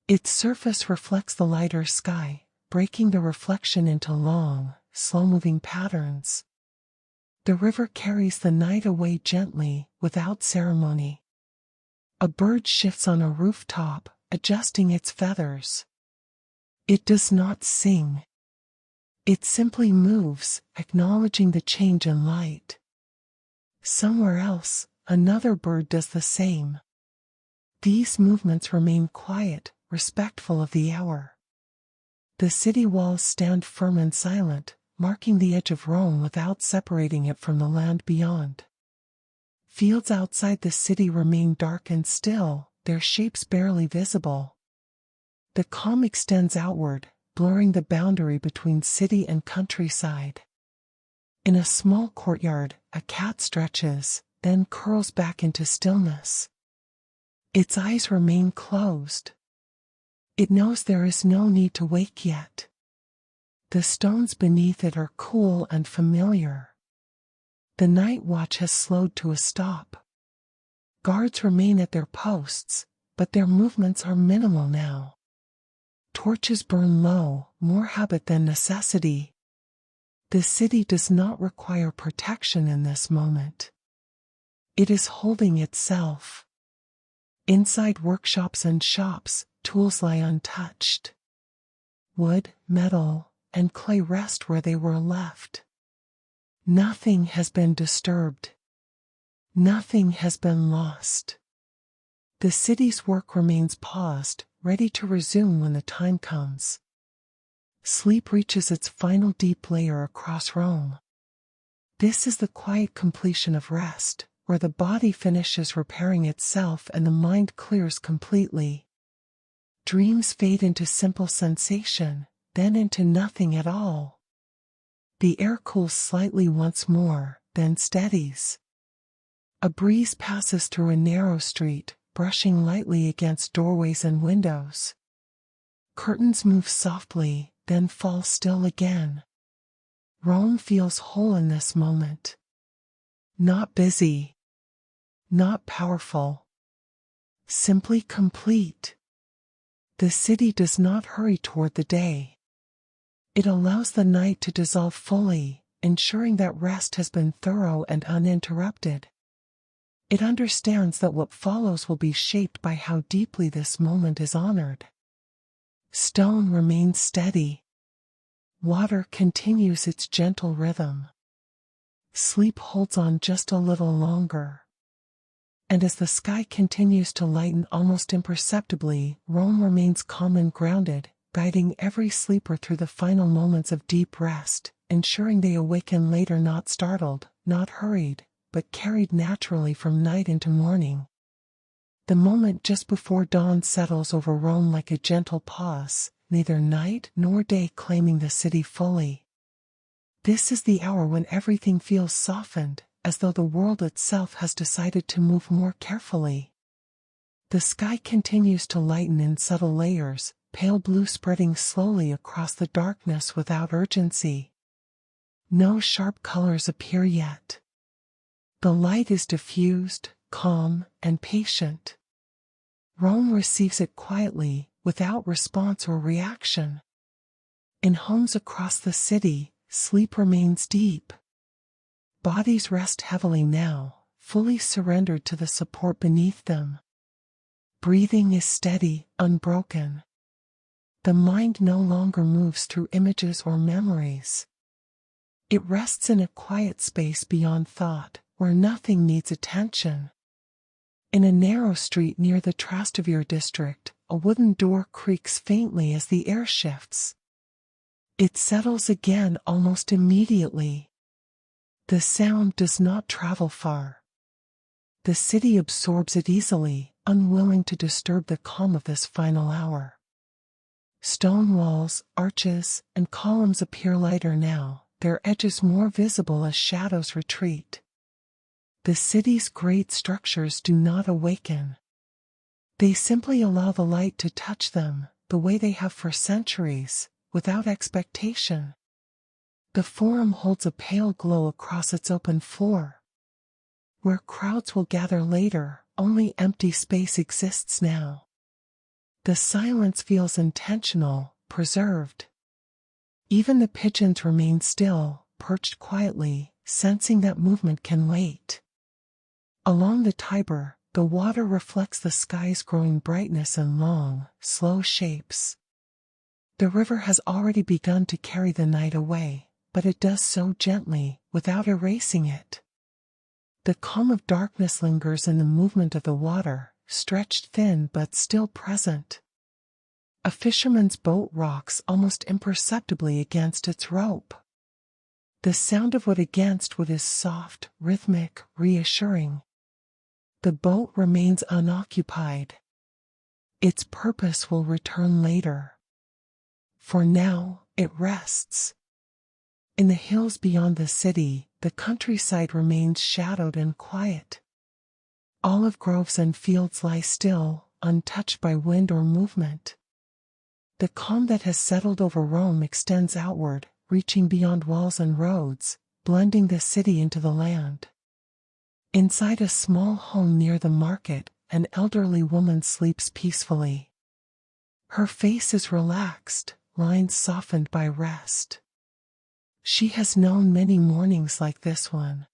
Its surface reflects the lighter sky, breaking the reflection into long, slow-moving patterns. The river carries the night away gently, without ceremony. A bird shifts on a rooftop, adjusting its feathers. It does not sing. It simply moves, acknowledging the change in light. Somewhere else, another bird does the same. These movements remain quiet, respectful of the hour. The city walls stand firm and silent, marking the edge of Rome without separating it from the land beyond. Fields outside the city remain dark and still, their shapes barely visible. The calm extends outward, blurring the boundary between city and countryside. In a small courtyard, a cat stretches, then curls back into stillness. Its eyes remain closed. It knows there is no need to wake yet. The stones beneath it are cool and familiar. The night watch has slowed to a stop. Guards remain at their posts, but their movements are minimal now. Torches burn low, more habit than necessity. The city does not require protection in this moment. It is holding itself. Inside workshops and shops, tools lie untouched. Wood, metal, and clay rest where they were left. Nothing has been disturbed. Nothing has been lost. The city's work remains paused, ready to resume when the time comes. Sleep reaches its final deep layer across Rome. This is the quiet completion of rest, where the body finishes repairing itself and the mind clears completely. Dreams fade into simple sensation, then into nothing at all. The air cools slightly once more, then steadies. A breeze passes through a narrow street, brushing lightly against doorways and windows. Curtains move softly, then fall still again. Rome feels whole in this moment. Not busy. Not powerful. Simply complete. The city does not hurry toward the day. It allows the night to dissolve fully, ensuring that rest has been thorough and uninterrupted. It understands that what follows will be shaped by how deeply this moment is honored. Stone remains steady. Water continues its gentle rhythm. Sleep holds on just a little longer. And as the sky continues to lighten almost imperceptibly, Rome remains calm and grounded, guiding every sleeper through the final moments of deep rest, ensuring they awaken later not startled, not hurried, but carried naturally from night into morning. The moment just before dawn settles over Rome like a gentle pause, neither night nor day claiming the city fully. This is the hour when everything feels softened, as though the world itself has decided to move more carefully. The sky continues to lighten in subtle layers, pale blue spreading slowly across the darkness without urgency. No sharp colors appear yet. The light is diffused, calm, and patient. Rome receives it quietly, without response or reaction. In homes across the city, sleep remains deep. Bodies rest heavily now, fully surrendered to the support beneath them. Breathing is steady, unbroken. The mind no longer moves through images or memories. It rests in a quiet space beyond thought, where nothing needs attention. In a narrow street near the Trastevere district, a wooden door creaks faintly as the air shifts. It settles again almost immediately. The sound does not travel far. The city absorbs it easily, unwilling to disturb the calm of this final hour. Stone walls, arches, and columns appear lighter now, their edges more visible as shadows retreat. The city's great structures do not awaken. They simply allow the light to touch them, the way they have for centuries, without expectation. The Forum holds a pale glow across its open floor. Where crowds will gather later, only empty space exists now. The silence feels intentional, preserved. Even the pigeons remain still, perched quietly, sensing that movement can wait. Along the Tiber, the water reflects the sky's growing brightness in long, slow shapes. The river has already begun to carry the night away, but it does so gently, without erasing it. The calm of darkness lingers in the movement of the water, stretched thin but still present. A fisherman's boat rocks almost imperceptibly against its rope. The sound of wood against wood is soft, rhythmic, reassuring. The boat remains unoccupied. Its purpose will return later. For now, it rests. In the hills beyond the city, the countryside remains shadowed and quiet. Olive groves and fields lie still, untouched by wind or movement. The calm that has settled over Rome extends outward, reaching beyond walls and roads, blending the city into the land. Inside a small home near the market, an elderly woman sleeps peacefully. Her face is relaxed, lines softened by rest. She has known many mornings like this one.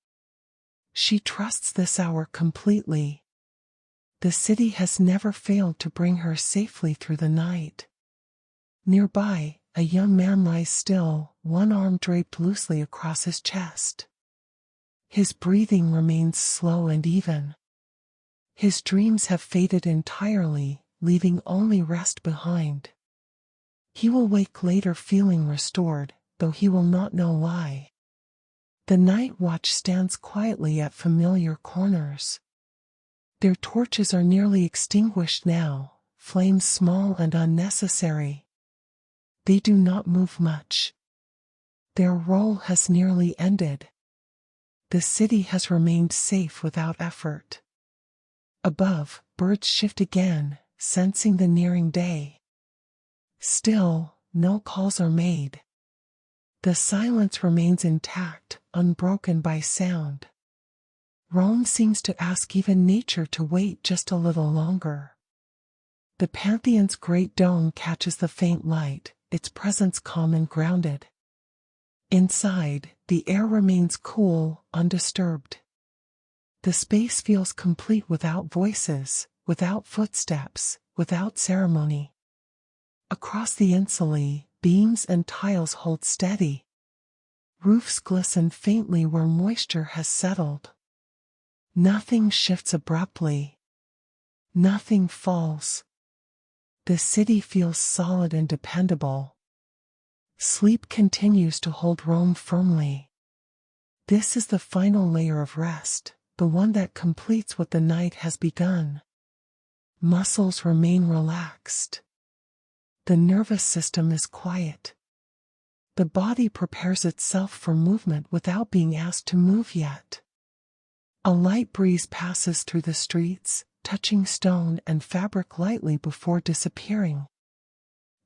She trusts this hour completely. The city has never failed to bring her safely through the night. Nearby, a young man lies still, one arm draped loosely across his chest. His breathing remains slow and even. His dreams have faded entirely, leaving only rest behind. He will wake later feeling restored, though he will not know why. The night watch stands quietly at familiar corners. Their torches are nearly extinguished now, flames small and unnecessary. They do not move much. Their role has nearly ended. The city has remained safe without effort. Above, birds shift again, sensing the nearing day. Still, no calls are made. The silence remains intact, unbroken by sound. Rome seems to ask even nature to wait just a little longer. The Pantheon's great dome catches the faint light, its presence calm and grounded. Inside, the air remains cool, undisturbed. The space feels complete without voices, without footsteps, without ceremony. Across the insulae, beams and tiles hold steady. Roofs glisten faintly where moisture has settled. Nothing shifts abruptly. Nothing falls. The city feels solid and dependable. Sleep continues to hold Rome firmly. This is the final layer of rest, the one that completes what the night has begun. Muscles remain relaxed. The nervous system is quiet. The body prepares itself for movement without being asked to move yet. A light breeze passes through the streets, touching stone and fabric lightly before disappearing.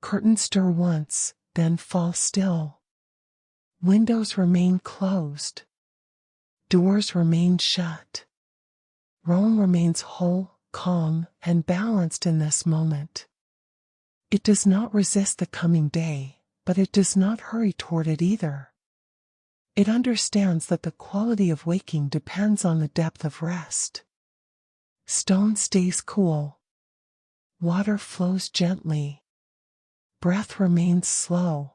Curtains stir once, then fall still. Windows remain closed. Doors remain shut. Rome remains whole, calm, and balanced in this moment. It does not resist the coming day, but it does not hurry toward it either. It understands that the quality of waking depends on the depth of rest. Stone stays cool. Water flows gently. Breath remains slow.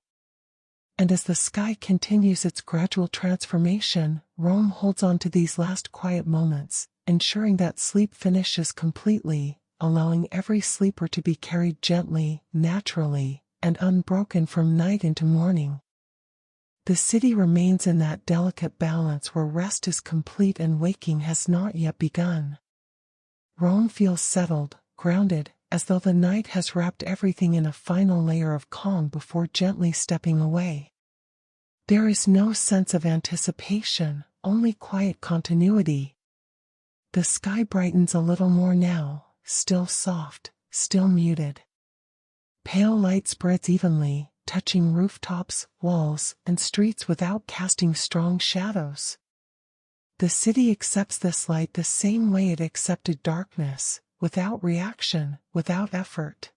And as the sky continues its gradual transformation, Rome holds on to these last quiet moments, ensuring that sleep finishes completely, allowing every sleeper to be carried gently, naturally, and unbroken from night into morning. The city remains in that delicate balance where rest is complete and waking has not yet begun. Rome feels settled, grounded, as though the night has wrapped everything in a final layer of calm before gently stepping away. There is no sense of anticipation, only quiet continuity. The sky brightens a little more now, still soft, still muted. Pale light spreads evenly, touching rooftops, walls, and streets without casting strong shadows. The city accepts this light the same way it accepted darkness, without reaction, without effort.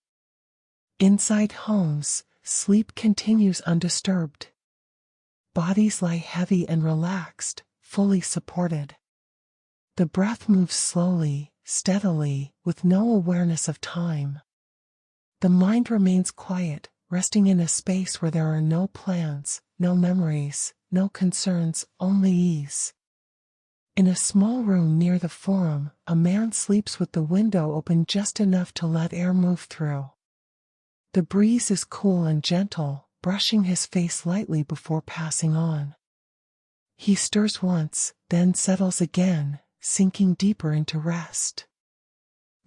Inside homes, sleep continues undisturbed. Bodies lie heavy and relaxed, fully supported. The breath moves slowly, steadily, with no awareness of time. The mind remains quiet, resting in a space where there are no plans, no memories, no concerns, only ease. In a small room near the forum, a man sleeps with the window open just enough to let air move through. The breeze is cool and gentle, brushing his face lightly before passing on. He stirs once, then settles again, sinking deeper into rest.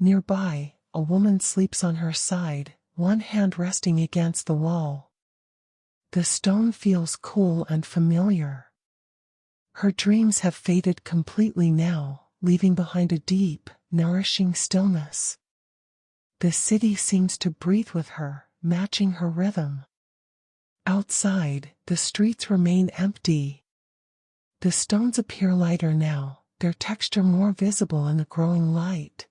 Nearby, a woman sleeps on her side, one hand resting against the wall. The stone feels cool and familiar. Her dreams have faded completely now, leaving behind a deep, nourishing stillness. The city seems to breathe with her, matching her rhythm. Outside, the streets remain empty. The stones appear lighter now, their texture more visible in the growing light.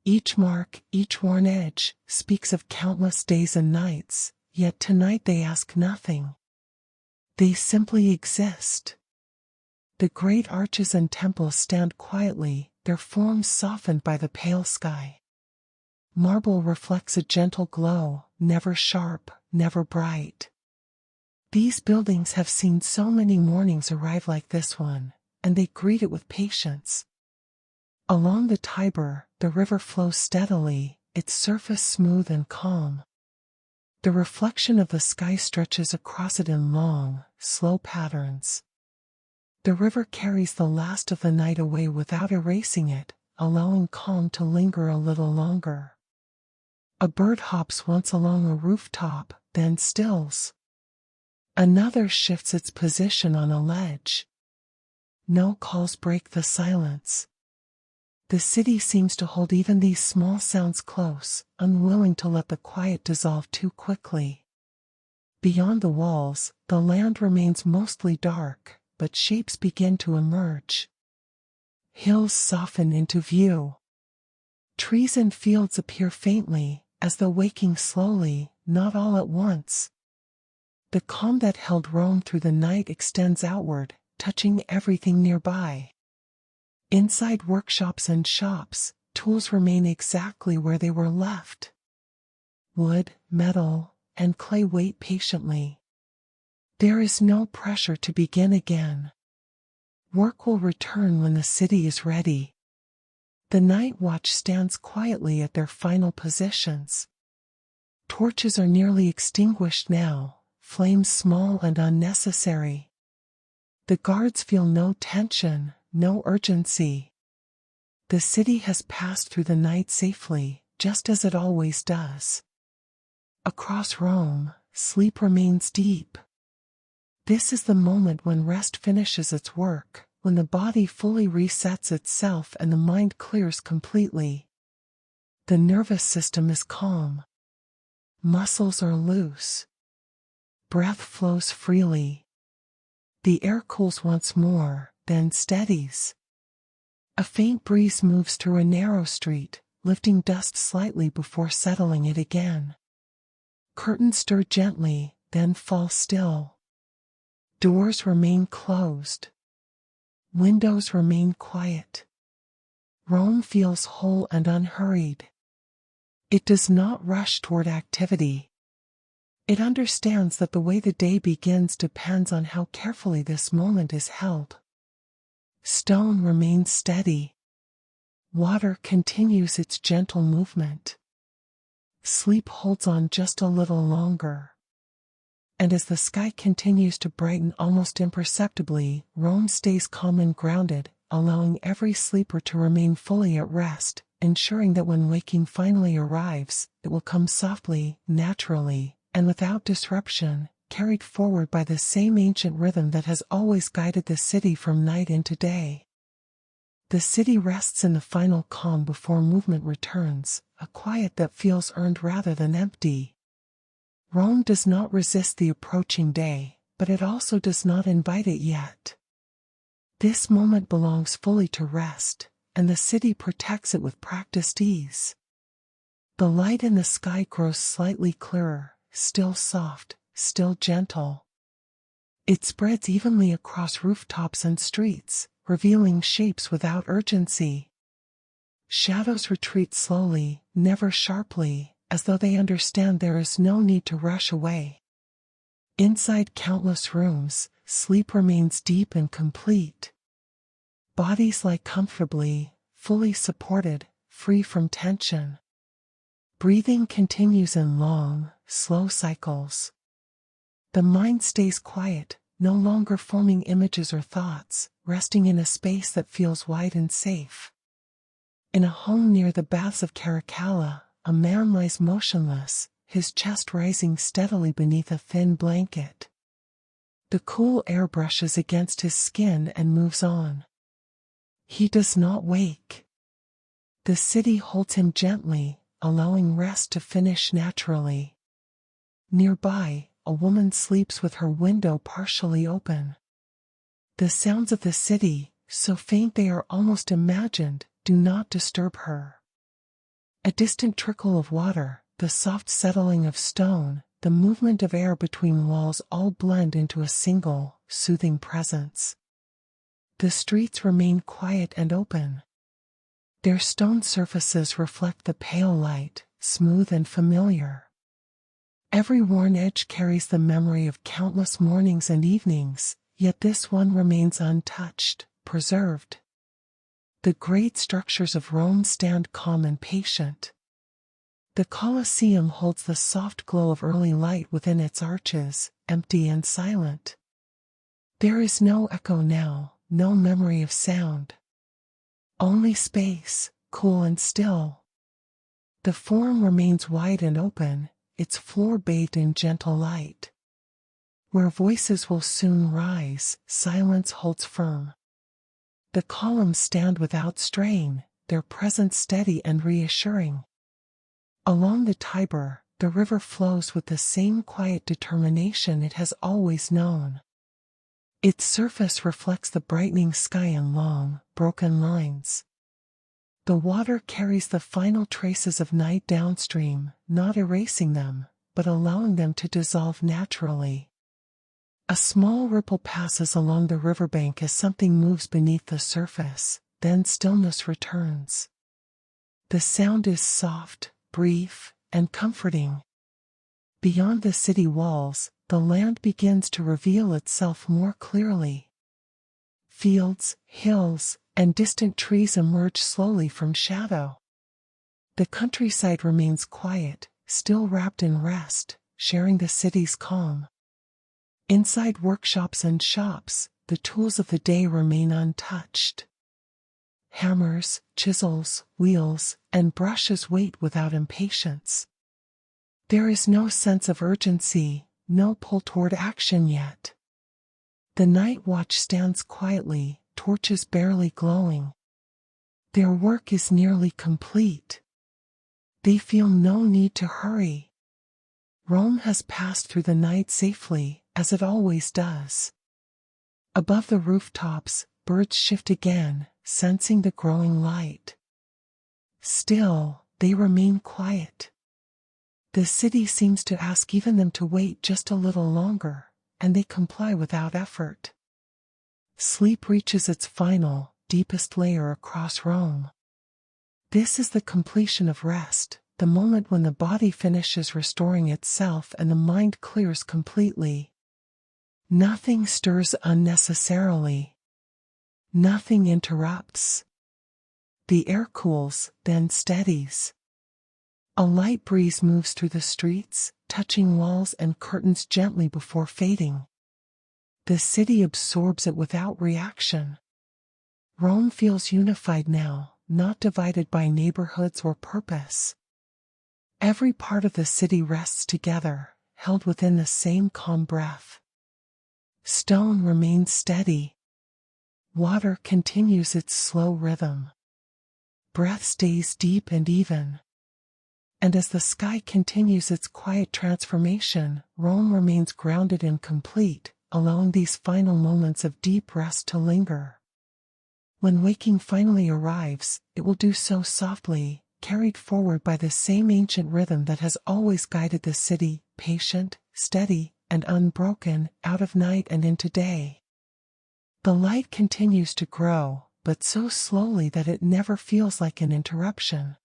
Each mark, each worn edge, speaks of countless days and nights, yet tonight they ask nothing. They simply exist. The great arches and temples stand quietly, their forms softened by the pale sky. Marble reflects a gentle glow, never sharp, never bright. These buildings have seen so many mornings arrive like this one, and they greet it with patience. Along the Tiber, the river flows steadily, its surface smooth and calm. The reflection of the sky stretches across it in long, slow patterns. The river carries the last of the night away without erasing it, allowing calm to linger a little longer. A bird hops once along a rooftop, then stills. Another shifts its position on a ledge. No calls break the silence. The city seems to hold even these small sounds close, unwilling to let the quiet dissolve too quickly. Beyond the walls, the land remains mostly dark, but shapes begin to emerge. Hills soften into view. Trees and fields appear faintly, as though waking slowly, not all at once. The calm that held Rome through the night extends outward, touching everything nearby. Inside workshops and shops, tools remain exactly where they were left. Wood, metal, and clay wait patiently. There is no pressure to begin again. Work will return when the city is ready. The night watch stands quietly at their final positions. Torches are nearly extinguished now, flames small and unnecessary. The guards feel no tension, no urgency. The city has passed through the night safely, just as it always does. Across Rome, sleep remains deep. This is the moment when rest finishes its work, when the body fully resets itself and the mind clears completely. The nervous system is calm. Muscles are loose. Breath flows freely. The air cools once more, then steadies. A faint breeze moves through a narrow street, lifting dust slightly before settling it again. Curtains stir gently, then fall still. Doors remain closed. Windows remain quiet. Rome feels whole and unhurried. It does not rush toward activity. It understands that the way the day begins depends on how carefully this moment is held. Stone remains steady. Water continues its gentle movement. Sleep holds on just a little longer. And as the sky continues to brighten almost imperceptibly, Rome stays calm and grounded, allowing every sleeper to remain fully at rest, ensuring that when waking finally arrives, it will come softly, naturally, and without disruption, carried forward by the same ancient rhythm that has always guided the city from night into day. The city rests in the final calm before movement returns, a quiet that feels earned rather than empty. Rome does not resist the approaching day, but it also does not invite it yet. This moment belongs fully to rest, and the city protects it with practiced ease. The light in the sky grows slightly clearer, still soft, still gentle. It spreads evenly across rooftops and streets, revealing shapes without urgency. Shadows retreat slowly, never sharply, as though they understand there is no need to rush away. Inside countless rooms, sleep remains deep and complete. Bodies lie comfortably, fully supported, free from tension. Breathing continues in long, slow cycles. The mind stays quiet, no longer forming images or thoughts, resting in a space that feels wide and safe. In a home near the baths of Caracalla, a man lies motionless, his chest rising steadily beneath a thin blanket. The cool air brushes against his skin and moves on. He does not wake. The city holds him gently, allowing rest to finish naturally. Nearby, a woman sleeps with her window partially open. The sounds of the city, so faint they are almost imagined, do not disturb her. A distant trickle of water, the soft settling of stone, the movement of air between walls all blend into a single, soothing presence. The streets remain quiet and open. Their stone surfaces reflect the pale light, smooth and familiar. Every worn edge carries the memory of countless mornings and evenings, yet this one remains untouched, preserved. The great structures of Rome stand calm and patient. The Colosseum holds the soft glow of early light within its arches, empty and silent. There is no echo now, no memory of sound. Only space, cool and still. The Forum remains wide and open, its floor bathed in gentle light. Where voices will soon rise, silence holds firm. The columns stand without strain, their presence steady and reassuring. Along the Tiber, the river flows with the same quiet determination it has always known. Its surface reflects the brightening sky in long, broken lines. The water carries the final traces of night downstream, not erasing them, but allowing them to dissolve naturally. A small ripple passes along the riverbank as something moves beneath the surface, then stillness returns. The sound is soft, brief, and comforting. Beyond the city walls, the land begins to reveal itself more clearly. Fields, hills, and distant trees emerge slowly from shadow. The countryside remains quiet, still wrapped in rest, sharing the city's calm. Inside workshops and shops, the tools of the day remain untouched. Hammers, chisels, wheels, and brushes wait without impatience. There is no sense of urgency, no pull toward action yet. The night watch stands quietly, torches barely glowing. Their work is nearly complete. They feel no need to hurry. Rome has passed through the night safely, as it always does. Above the rooftops, birds shift again, sensing the growing light. Still, they remain quiet. The city seems to ask even them to wait just a little longer, and they comply without effort. Sleep reaches its final, deepest layer across Rome. This is the completion of rest, the moment when the body finishes restoring itself and the mind clears completely. Nothing stirs unnecessarily. Nothing interrupts. The air cools, then steadies. A light breeze moves through the streets, touching walls and curtains gently before fading. The city absorbs it without reaction. Rome feels unified now, not divided by neighborhoods or purpose. Every part of the city rests together, held within the same calm breath. Stone remains steady. Water continues its slow rhythm. Breath stays deep and even. And as the sky continues its quiet transformation, Rome remains grounded and complete, allowing these final moments of deep rest to linger. When waking finally arrives, it will do so softly, carried forward by the same ancient rhythm that has always guided the city, patient, steady, and unbroken, out of night and into day. The light continues to grow, but so slowly that it never feels like an interruption.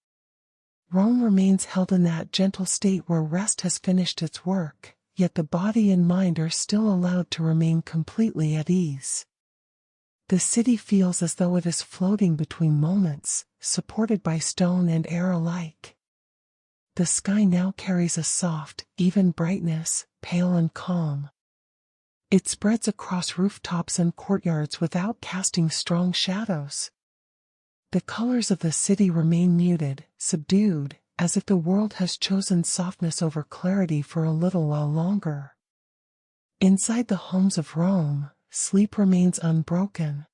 Rome remains held in that gentle state where rest has finished its work, yet the body and mind are still allowed to remain completely at ease. The city feels as though it is floating between moments, supported by stone and air alike. The sky now carries a soft, even brightness, pale and calm. It spreads across rooftops and courtyards without casting strong shadows. The colors of the city remain muted, subdued, as if the world has chosen softness over clarity for a little while longer. Inside the homes of Rome, sleep remains unbroken.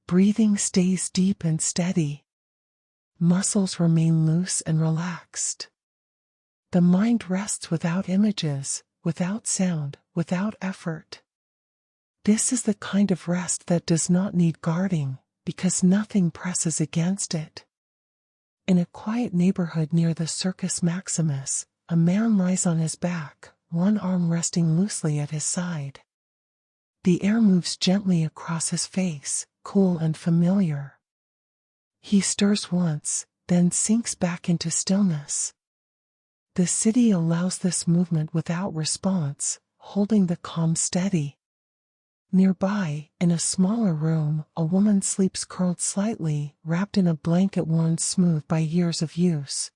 Breathing stays deep and steady. Muscles remain loose and relaxed. The mind rests without images, without sound, without effort. This is the kind of rest that does not need guarding, because nothing presses against it. In a quiet neighborhood near the Circus Maximus, a man lies on his back, one arm resting loosely at his side. The air moves gently across his face, cool and familiar. He stirs once, then sinks back into stillness. The city allows this movement without response, holding the calm steady. Nearby, in a smaller room, a woman sleeps curled slightly, wrapped in a blanket worn smooth by years of use.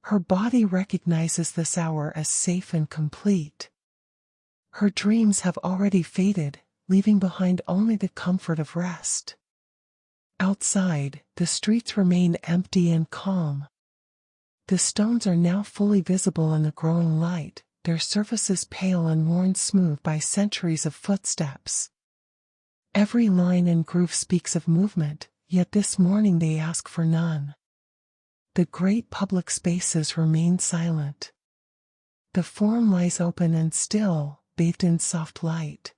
Her body recognizes this hour as safe and complete. Her dreams have already faded, leaving behind only the comfort of rest. Outside, the streets remain empty and calm. The stones are now fully visible in the growing light, their surfaces pale and worn smooth by centuries of footsteps. Every line and groove speaks of movement, yet this morning they ask for none. The great public spaces remain silent. The Forum lies open and still, bathed in soft light.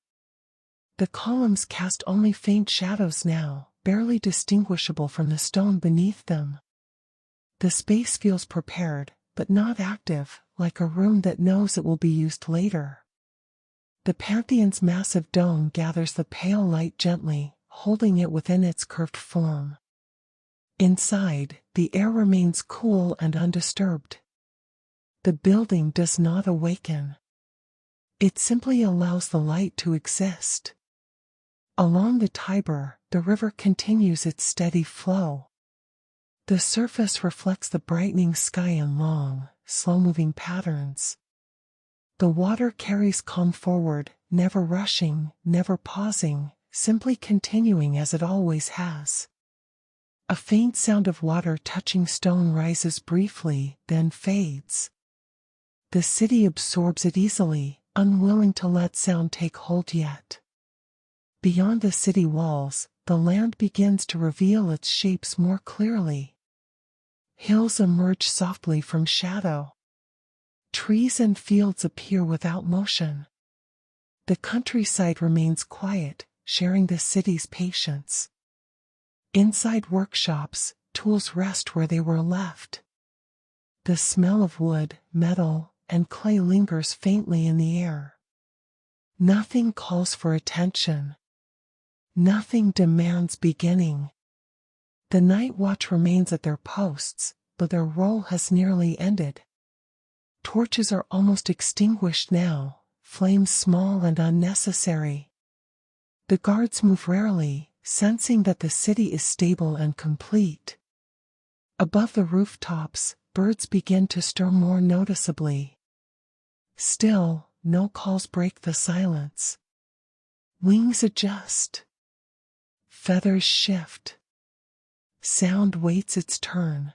The columns cast only faint shadows now, barely distinguishable from the stone beneath them. The space feels prepared, but not active, like a room that knows it will be used later. The Pantheon's massive dome gathers the pale light gently, holding it within its curved form. Inside, the air remains cool and undisturbed. The building does not awaken. It simply allows the light to exist. Along the Tiber, the river continues its steady flow. The surface reflects the brightening sky in long, slow-moving patterns. The water carries calm forward, never rushing, never pausing, simply continuing as it always has. A faint sound of water touching stone rises briefly, then fades. The city absorbs it easily, unwilling to let sound take hold yet. Beyond the city walls, the land begins to reveal its shapes more clearly. Hills emerge softly from shadow. Trees and fields appear without motion. The countryside remains quiet, sharing the city's patience. Inside workshops, tools rest where they were left. The smell of wood, metal, and clay lingers faintly in the air. Nothing calls for attention. Nothing demands beginning. The night watch remains at their posts, but their role has nearly ended. Torches are almost extinguished now, flames small and unnecessary. The guards move rarely, sensing that the city is stable and complete. Above the rooftops, birds begin to stir more noticeably. Still, no calls break the silence. Wings adjust. Feathers shift. Sound waits its turn.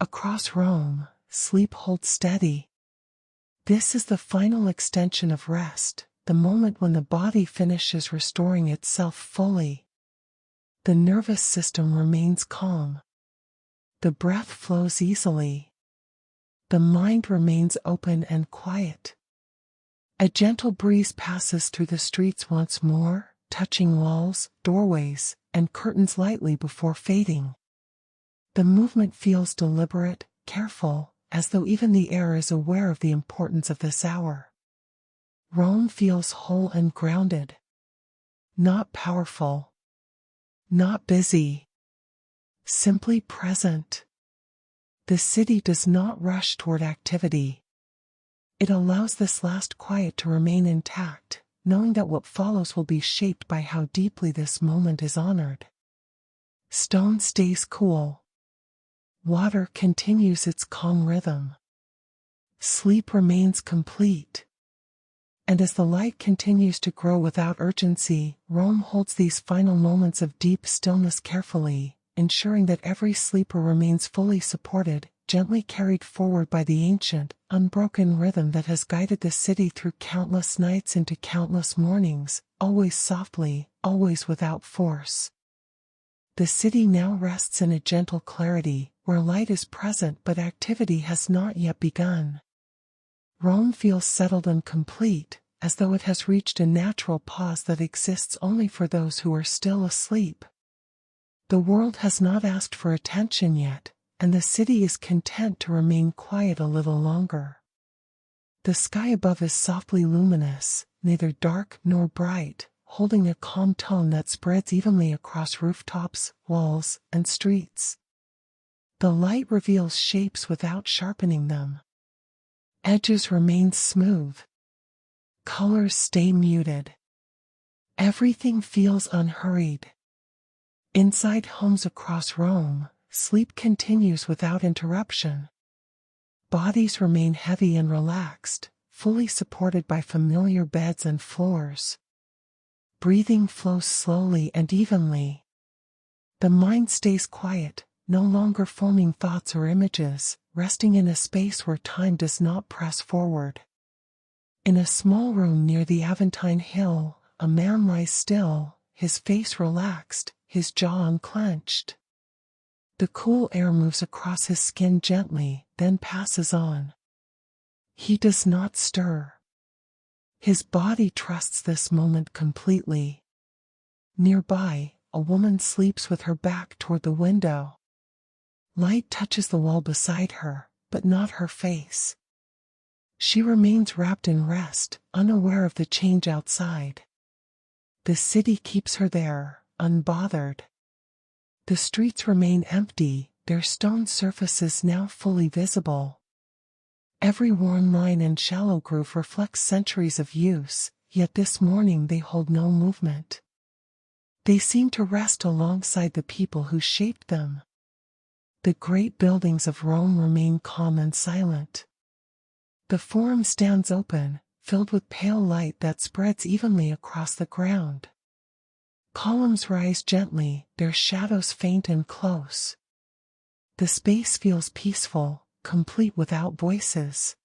Across Rome, sleep holds steady. This is the final extension of rest, the moment when the body finishes restoring itself fully. The nervous system remains calm. The breath flows easily. the mind remains open and quiet. A gentle breeze passes through the streets once more, touching walls, doorways, and curtains lightly before fading. The movement feels deliberate, careful, as though even the air is aware of the importance of this hour. Rome feels whole and grounded. Not powerful. Not busy. Simply present. The city does not rush toward activity. It allows this last quiet to remain intact, knowing that what follows will be shaped by how deeply this moment is honored. Stone stays cool. Water continues its calm rhythm. Sleep remains complete. And as the light continues to grow without urgency, Rome holds these final moments of deep stillness carefully, ensuring that every sleeper remains fully supported, gently carried forward by the ancient, unbroken rhythm that has guided the city through countless nights into countless mornings, always softly, always without force. The city now rests in a gentle clarity, where light is present but activity has not yet begun. Rome feels settled and complete, as though it has reached a natural pause that exists only for those who are still asleep. The world has not asked for attention yet, and the city is content to remain quiet a little longer. The sky above is softly luminous, neither dark nor bright, holding a calm tone that spreads evenly across rooftops, walls, and streets. The light reveals shapes without sharpening them. Edges remain smooth. Colors stay muted. Everything feels unhurried. Inside homes across Rome, sleep continues without interruption. Bodies remain heavy and relaxed, fully supported by familiar beds and floors. Breathing flows slowly and evenly. The mind stays quiet, no longer forming thoughts or images, resting in a space where time does not press forward. In a small room near the Aventine Hill, a man lies still, his face relaxed, his jaw unclenched. The cool air moves across his skin gently, then passes on. He does not stir. His body trusts this moment completely. Nearby, a woman sleeps with her back toward the window. Light touches the wall beside her, but not her face. She remains wrapped in rest, unaware of the change outside. The city keeps her there, unbothered. The streets remain empty, their stone surfaces now fully visible. Every worn line and shallow groove reflects centuries of use, yet this morning they hold no movement. They seem to rest alongside the people who shaped them. The great buildings of Rome remain calm and silent. The Forum stands open, filled with pale light that spreads evenly across the ground. Columns rise gently, their shadows faint and close. The space feels peaceful, complete without voices.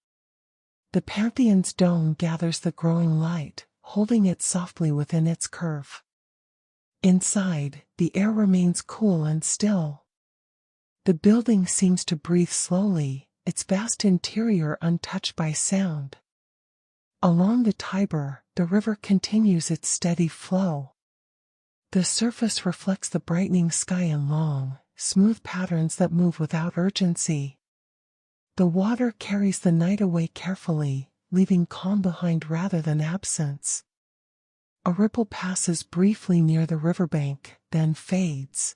The Pantheon's dome gathers the growing light, holding it softly within its curve. Inside, the air remains cool and still. The building seems to breathe slowly, its vast interior untouched by sound. Along the Tiber, the river continues its steady flow. The surface reflects the brightening sky in long, smooth patterns that move without urgency. The water carries the night away carefully, leaving calm behind rather than absence. A ripple passes briefly near the riverbank, then fades.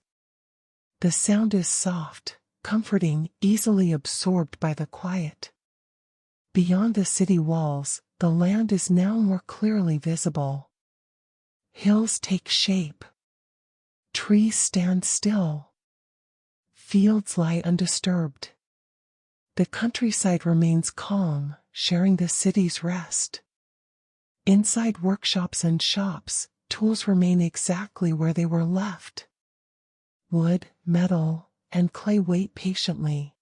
The sound is soft, comforting, easily absorbed by the quiet. Beyond the city walls, the land is now more clearly visible. Hills take shape. Trees stand still. Fields lie undisturbed. The countryside remains calm, sharing the city's rest. Inside workshops and shops, tools remain exactly where they were left. Wood, metal, and clay wait patiently.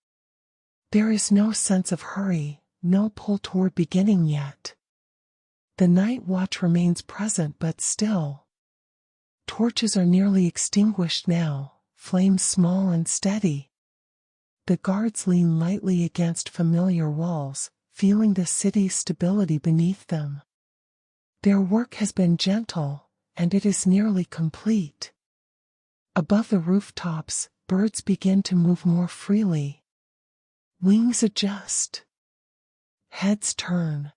There is no sense of hurry, no pull toward beginning yet. The night watch remains present but still. Torches are nearly extinguished now, flames small and steady. The guards lean lightly against familiar walls, feeling the city's stability beneath them. Their work has been gentle, and it is nearly complete. Above the rooftops, birds begin to move more freely. Wings adjust. Heads turn.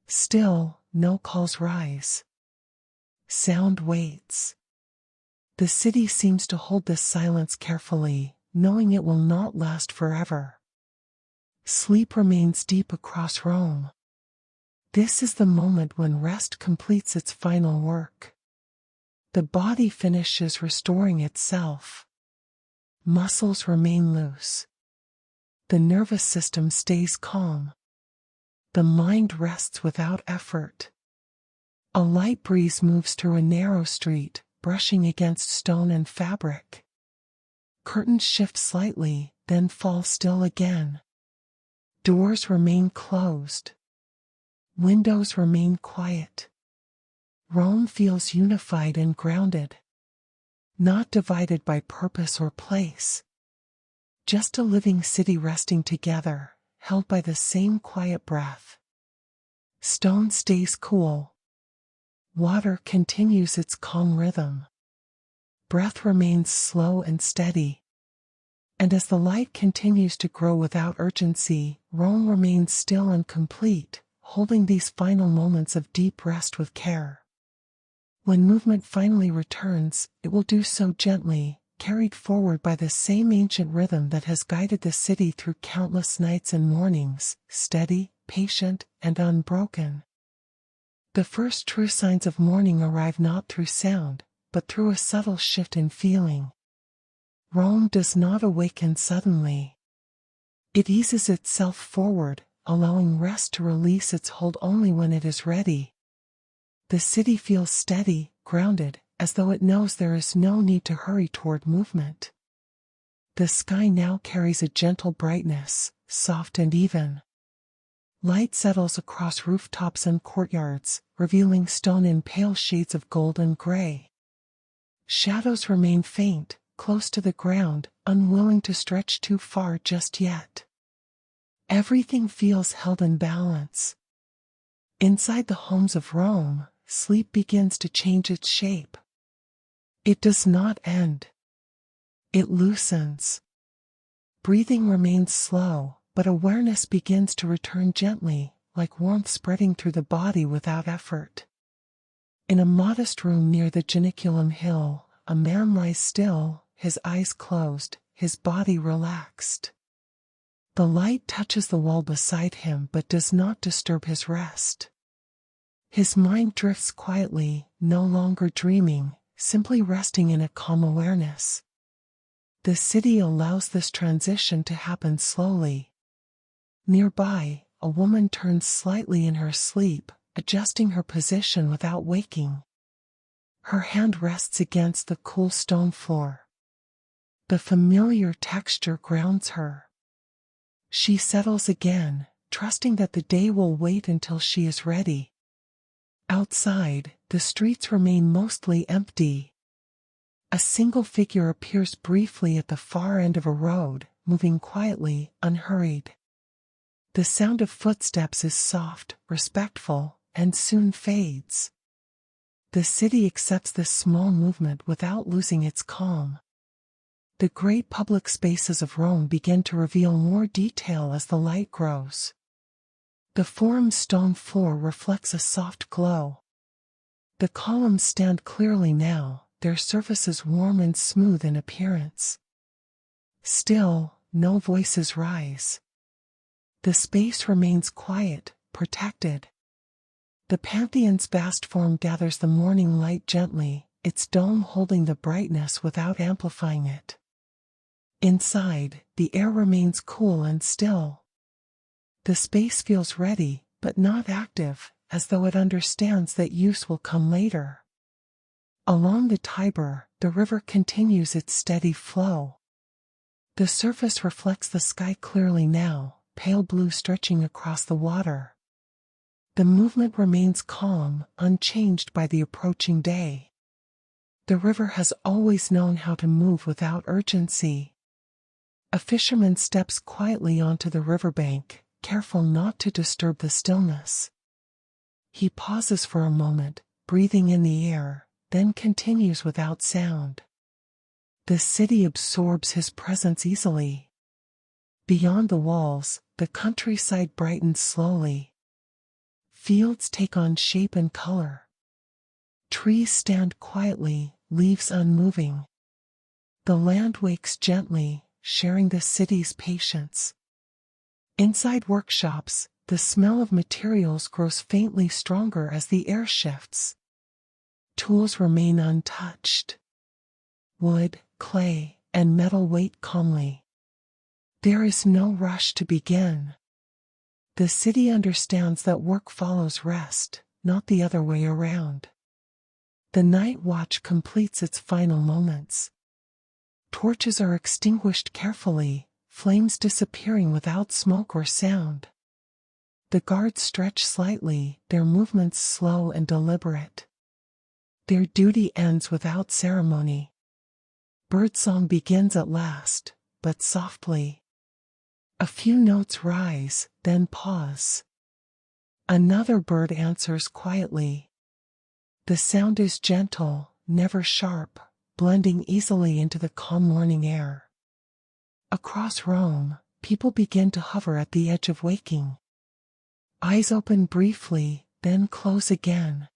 Still, no calls rise. Sound waits. The city seems to hold this silence carefully, knowing it will not last forever. Sleep remains deep across Rome. This is the moment when rest completes its final work. The body finishes restoring itself. Muscles remain loose. The nervous system stays calm. The mind rests without effort. A light breeze moves through a narrow street, brushing against stone and fabric. Curtains shift slightly, then fall still again. Doors remain closed. Windows remain quiet. Rome feels unified and grounded. Not divided by purpose or place. Just a living city resting together, held by the same quiet breath. Stone stays cool. Water continues its calm rhythm. Breath remains slow and steady. And as the light continues to grow without urgency, Rome remains still and complete, holding these final moments of deep rest with care. When movement finally returns, it will do so gently, carried forward by the same ancient rhythm that has guided the city through countless nights and mornings, steady, patient, and unbroken. The first true signs of morning arrive not through sound, but through a subtle shift in feeling. Rome does not awaken suddenly. It eases itself forward, allowing rest to release its hold only when it is ready. The city feels steady, grounded, as though it knows there is no need to hurry toward movement. The sky now carries a gentle brightness, soft and even. Light settles across rooftops and courtyards, revealing stone in pale shades of gold and gray. Shadows remain faint, close to the ground, unwilling to stretch too far just yet. Everything feels held in balance. Inside the homes of Rome, sleep begins to change its shape. It does not end. It loosens. Breathing remains slow, but awareness begins to return gently, like warmth spreading through the body without effort. In a modest room near the Janiculum Hill, a man lies still, his eyes closed, his body relaxed. The light touches the wall beside him but does not disturb his rest. His mind drifts quietly, no longer dreaming, simply resting in a calm awareness. The city allows this transition to happen slowly. Nearby, a woman turns slightly in her sleep, adjusting her position without waking. Her hand rests against the cool stone floor. The familiar texture grounds her. She settles again, trusting that the day will wait until she is ready. Outside, the streets remain mostly empty. A single figure appears briefly at the far end of a road, moving quietly, unhurried. The sound of footsteps is soft, respectful, and soon fades. The city accepts this small movement without losing its calm. The great public spaces of Rome begin to reveal more detail as the light grows. The Forum's stone floor reflects a soft glow. The columns stand clearly now, their surfaces warm and smooth in appearance. Still, no voices rise. The space remains quiet, protected. The Pantheon's vast form gathers the morning light gently, its dome holding the brightness without amplifying it. Inside, the air remains cool and still. The space feels ready, but not active, as though it understands that use will come later. Along the Tiber, the river continues its steady flow. The surface reflects the sky clearly now, pale blue stretching across the water. The movement remains calm, unchanged by the approaching day. The river has always known how to move without urgency. A fisherman steps quietly onto the riverbank, careful not to disturb the stillness. He pauses for a moment, breathing in the air, then continues without sound. The city absorbs his presence easily. Beyond the walls, the countryside brightens slowly. Fields take on shape and color. Trees stand quietly, leaves unmoving. The land wakes gently, sharing the city's patience. Inside workshops, the smell of materials grows faintly stronger as the air shifts. Tools remain untouched. Wood, clay, and metal wait calmly. There is no rush to begin. The city understands that work follows rest, not the other way around. The night watch completes its final moments. Torches are extinguished carefully, flames disappearing without smoke or sound. The guards stretch slightly, their movements slow and deliberate. Their duty ends without ceremony. Birdsong begins at last, but softly. A few notes rise, then pause. Another bird answers quietly. The sound is gentle, never sharp, blending easily into the calm morning air. Across Rome, people begin to hover at the edge of waking. Eyes open briefly, then close again.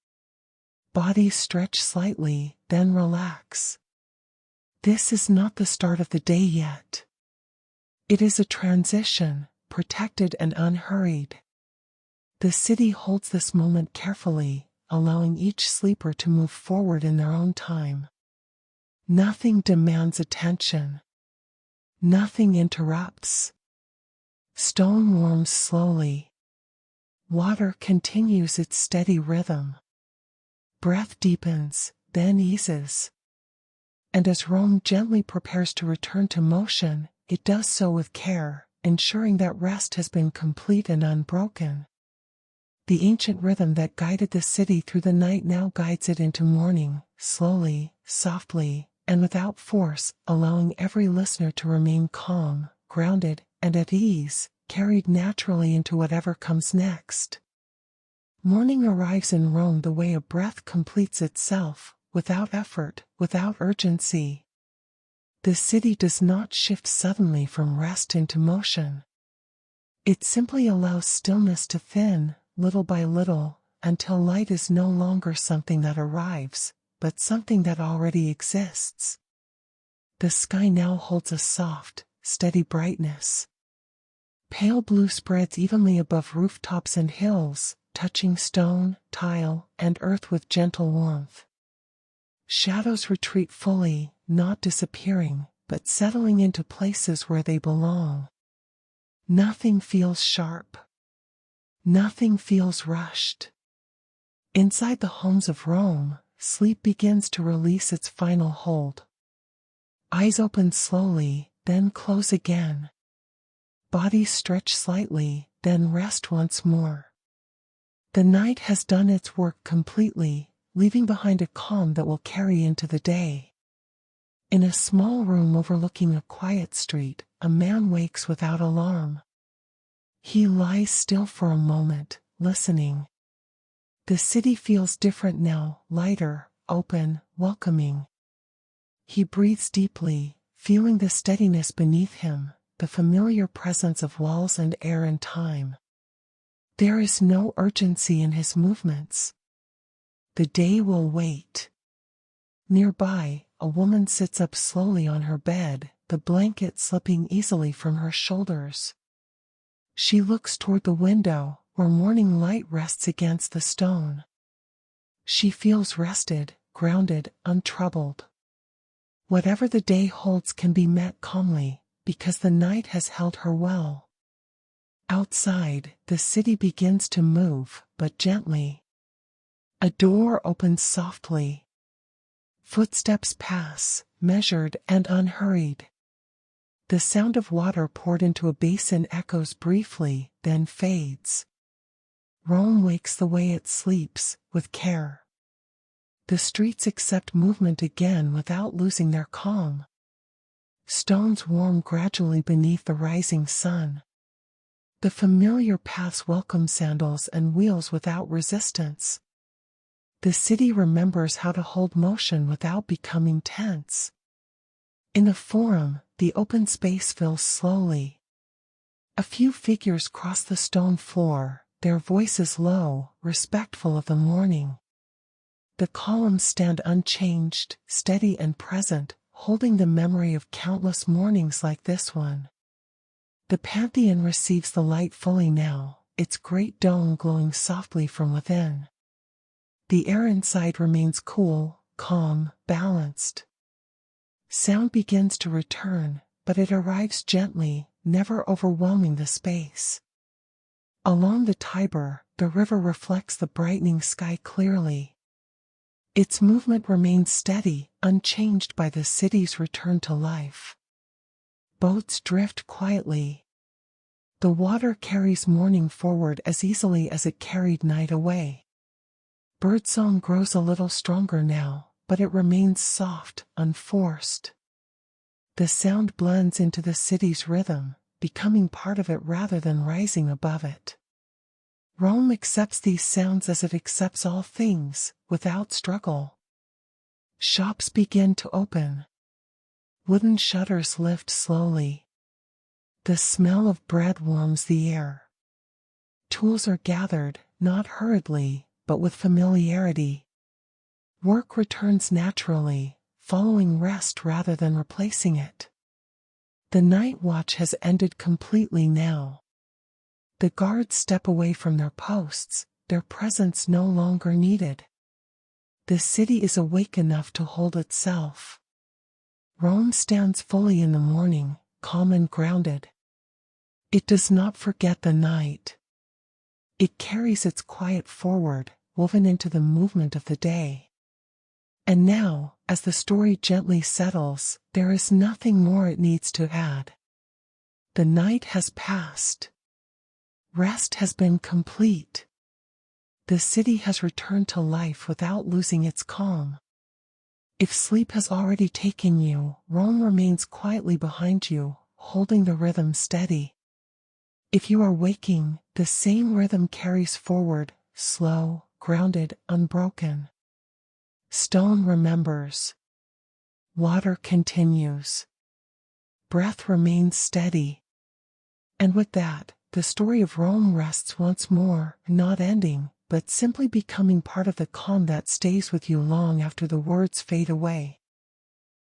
Bodies stretch slightly, then relax. This is not the start of the day yet. It is a transition, protected and unhurried. The city holds this moment carefully, allowing each sleeper to move forward in their own time. Nothing demands attention. Nothing interrupts. Stone warms slowly. Water continues its steady rhythm. Breath deepens, then eases. And as Rome gently prepares to return to motion, it does so with care, ensuring that rest has been complete and unbroken. The ancient rhythm that guided the city through the night now guides it into morning, slowly, softly, and without force, allowing every listener to remain calm, grounded, and at ease, carried naturally into whatever comes next. Morning arrives in Rome the way a breath completes itself, without effort, without urgency. The city does not shift suddenly from rest into motion. It simply allows stillness to thin, little by little, until light is no longer something that arrives, but something that already exists. The sky now holds a soft, steady brightness. Pale blue spreads evenly above rooftops and hills, touching stone, tile, and earth with gentle warmth. Shadows retreat fully, not disappearing, but settling into places where they belong. Nothing feels sharp. Nothing feels rushed. Inside the homes of Rome, sleep begins to release its final hold. Eyes open slowly, then close again. Bodies stretch slightly, then rest once more. The night has done its work completely, leaving behind a calm that will carry into the day. In a small room overlooking a quiet street, a man wakes without alarm. He lies still for a moment, listening. The city feels different now, lighter, open, welcoming. He breathes deeply, feeling the steadiness beneath him, the familiar presence of walls and air and time. There is no urgency in his movements. The day will wait. Nearby, a woman sits up slowly on her bed, the blanket slipping easily from her shoulders. She looks toward the window, where morning light rests against the stone. She feels rested, grounded, untroubled. Whatever the day holds can be met calmly, because the night has held her well. Outside, the city begins to move, but gently. A door opens softly. Footsteps pass, measured and unhurried. The sound of water poured into a basin echoes briefly, then fades. Rome wakes the way it sleeps, with care. The streets accept movement again without losing their calm. Stones warm gradually beneath the rising sun. The familiar paths welcome sandals and wheels without resistance. The city remembers how to hold motion without becoming tense. In the forum, the open space fills slowly. A few figures cross the stone floor, their voices low, respectful of the morning. The columns stand unchanged, steady and present, holding the memory of countless mornings like this one. The Pantheon receives the light fully now, its great dome glowing softly from within. The air inside remains cool, calm, balanced. Sound begins to return, but it arrives gently, never overwhelming the space. Along the Tiber, the river reflects the brightening sky clearly. Its movement remains steady, unchanged by the city's return to life. Boats drift quietly. The water carries morning forward as easily as it carried night away. Birdsong grows a little stronger now, but it remains soft, unforced. The sound blends into the city's rhythm, becoming part of it rather than rising above it. Rome accepts these sounds as it accepts all things, without struggle. Shops begin to open. Wooden shutters lift slowly. The smell of bread warms the air. Tools are gathered, not hurriedly, but with familiarity. Work returns naturally, following rest rather than replacing it. The night watch has ended completely now. The guards step away from their posts, their presence no longer needed. The city is awake enough to hold itself. Rome stands fully in the morning, calm and grounded. It does not forget the night. It carries its quiet forward, woven into the movement of the day. And now, as the story gently settles, there is nothing more it needs to add. The night has passed. Rest has been complete. The city has returned to life without losing its calm. If sleep has already taken you, Rome remains quietly behind you, holding the rhythm steady. If you are waking, the same rhythm carries forward, slow, grounded, unbroken. Stone remembers. Water continues. Breath remains steady. And with that, the story of Rome rests once more, not ending, but simply becoming part of the calm that stays with you long after the words fade away.